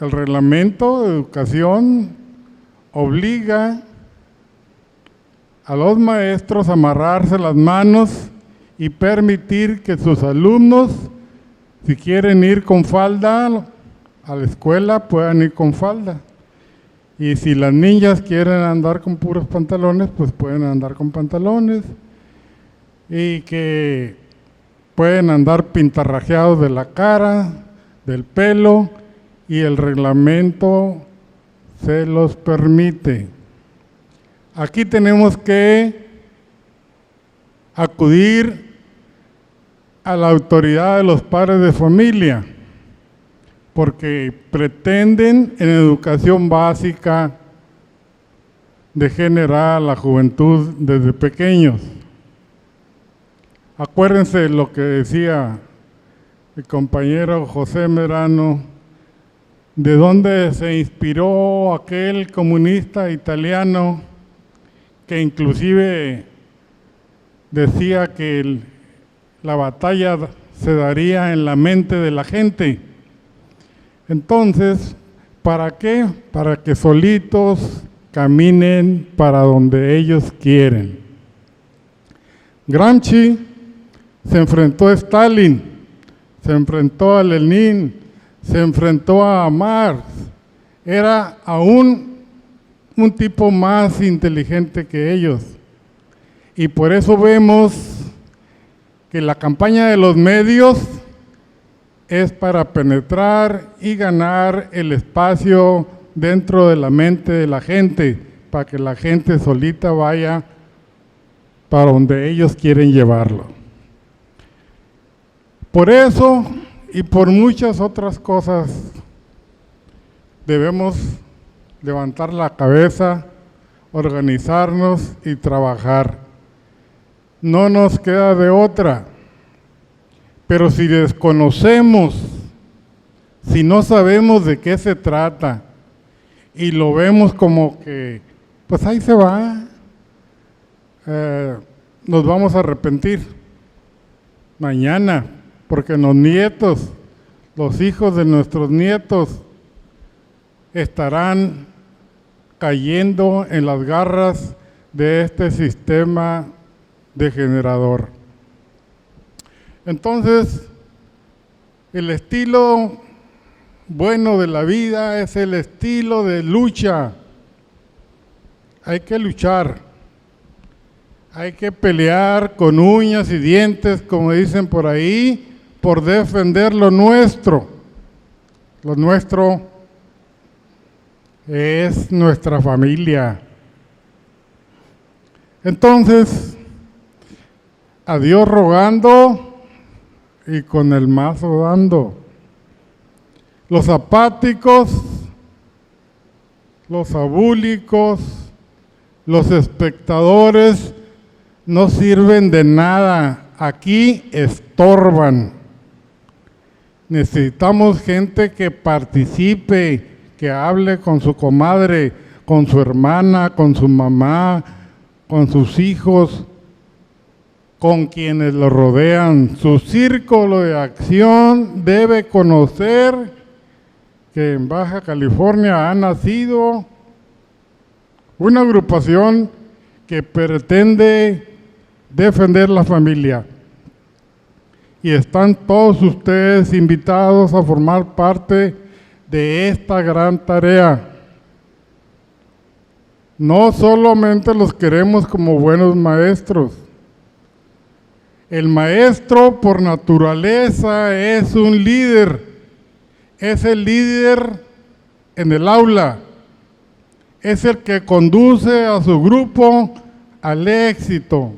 el reglamento de educación obliga a los maestros a amarrarse las manos y permitir que sus alumnos, si quieren ir con falda a la escuela, puedan ir con falda. Y si las niñas quieren andar con puros pantalones, pues pueden andar con pantalones. Y que pueden andar pintarrajeados de la cara, del pelo, y el reglamento se los permite. Aquí tenemos que acudir a la autoridad de los padres de familia, porque pretenden en educación básica degenerar a la juventud desde pequeños. Acuérdense de lo que decía mi compañero José Medrano, de dónde se inspiró aquel comunista italiano que inclusive decía que la batalla se daría en la mente de la gente. Entonces, ¿para qué? Para que solitos caminen para donde ellos quieren. Gramsci se enfrentó a Stalin, se enfrentó a Lenin, se enfrentó a Marx. Era aún un tipo más inteligente que ellos. Y por eso vemos que la campaña de los medios es para penetrar y ganar el espacio dentro de la mente de la gente, para que la gente solita vaya para donde ellos quieren llevarlo. Por eso y por muchas otras cosas debemos levantar la cabeza, organizarnos y trabajar. No nos queda de otra. Pero si desconocemos, si no sabemos de qué se trata y lo vemos como que, pues ahí se va, nos vamos a arrepentir mañana, porque los nietos, los hijos de nuestros nietos estarán cayendo en las garras de este sistema degenerador. Entonces, el estilo bueno de la vida es el estilo de lucha. Hay que luchar, hay que pelear con uñas y dientes, como dicen por ahí, por defender lo nuestro. Lo nuestro es nuestra familia. Entonces, a Dios rogando y con el mazo dando. Los apáticos, los abúlicos, los espectadores no sirven de nada, aquí estorban. Necesitamos gente que participe, que hable con su comadre, con su hermana, con su mamá, con sus hijos, con quienes lo rodean. Su círculo de acción debe conocer que en Baja California ha nacido una agrupación que pretende defender la familia. Y están todos ustedes invitados a formar parte de esta gran tarea. No solamente los queremos como buenos maestros. El maestro por naturaleza es un líder. Es el líder en el aula. Es el que conduce a su grupo al éxito.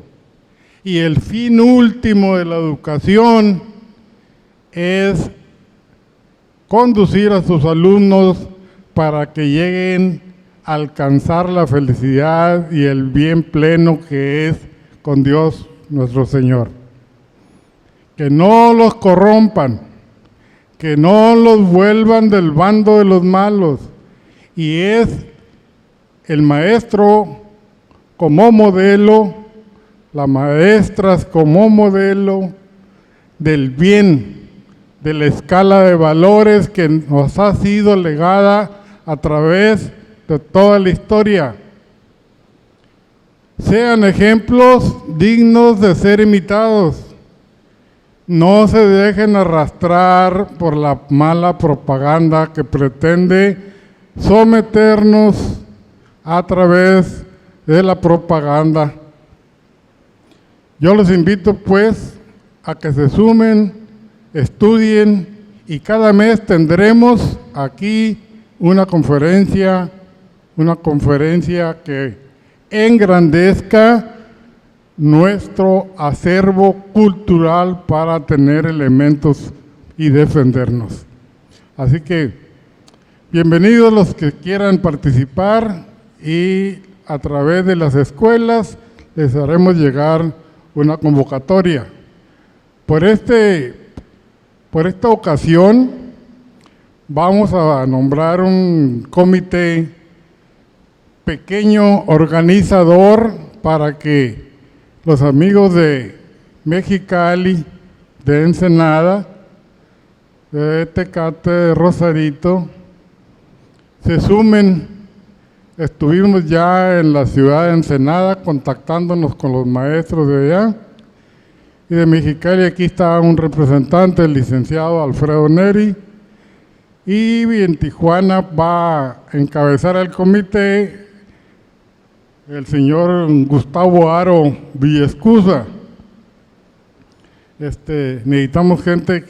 Y el fin último de la educación es conducir a sus alumnos para que lleguen a alcanzar la felicidad y el bien pleno que es con Dios nuestro Señor. Que no los corrompan, que no los vuelvan del bando de los malos. Y es el maestro como modelo, las maestras como modelo del bien, de la escala de valores que nos ha sido legada a través de toda la historia. Sean ejemplos dignos de ser imitados. No se dejen arrastrar por la mala propaganda que pretende someternos a través de la propaganda. Yo los invito pues a que se sumen, estudien y cada mes tendremos aquí una conferencia que engrandezca nuestro acervo cultural para tener elementos y defendernos. Así que bienvenidos los que quieran participar y a través de las escuelas les haremos llegar una convocatoria. Por esta ocasión vamos a nombrar un comité pequeño organizador para que los amigos de Mexicali, de Ensenada, de Tecate, de Rosarito, se sumen. Estuvimos ya en la ciudad de Ensenada contactándonos con los maestros de allá. Y de Mexicali aquí está un representante, el licenciado Alfredo Neri. Y en Tijuana va a encabezar el comité el señor Gustavo Aro Villescusa. Necesitamos gente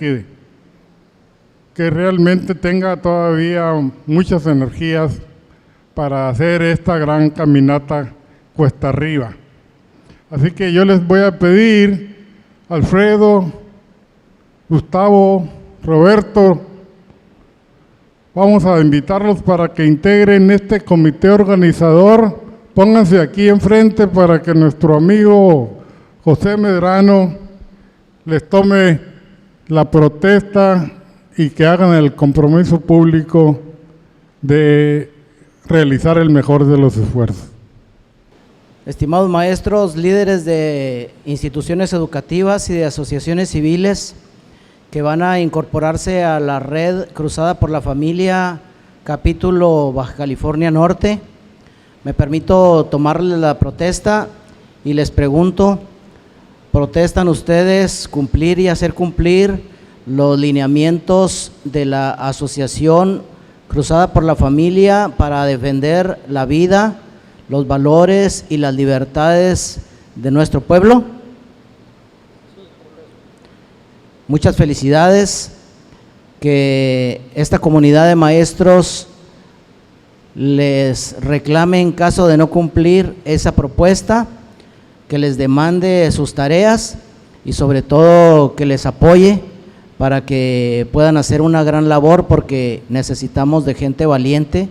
que realmente tenga todavía muchas energías para hacer esta gran caminata cuesta arriba. Así que yo les voy a pedir, Alfredo, Gustavo, Roberto, vamos a invitarlos para que integren este comité organizador. Pónganse aquí enfrente para que nuestro amigo José Medrano les tome la protesta y que hagan el compromiso público de realizar el mejor de los esfuerzos. Estimados maestros, líderes de instituciones educativas y de asociaciones civiles que van a incorporarse a la red Cruzada por la Familia, capítulo Baja California Norte, me permito tomarles la protesta y les pregunto, ¿protestan ustedes cumplir y hacer cumplir los lineamientos de la Asociación Cruzada por la Familia para defender la vida, los valores y las libertades de nuestro pueblo? Muchas felicidades, que esta comunidad de maestros les reclame en caso de no cumplir esa propuesta, que les demande sus tareas y sobre todo que les apoye para que puedan hacer una gran labor, porque necesitamos de gente valiente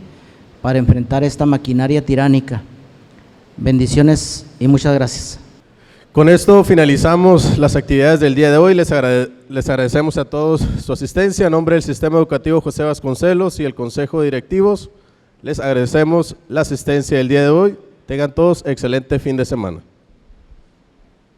para enfrentar esta maquinaria tiránica. Bendiciones y muchas gracias. Con esto finalizamos las actividades del día de hoy. Les agradecemos a todos su asistencia. En nombre del Sistema Educativo José Vasconcelos y el Consejo de Directivos, les agradecemos la asistencia del día de hoy. Tengan todos excelente fin de semana.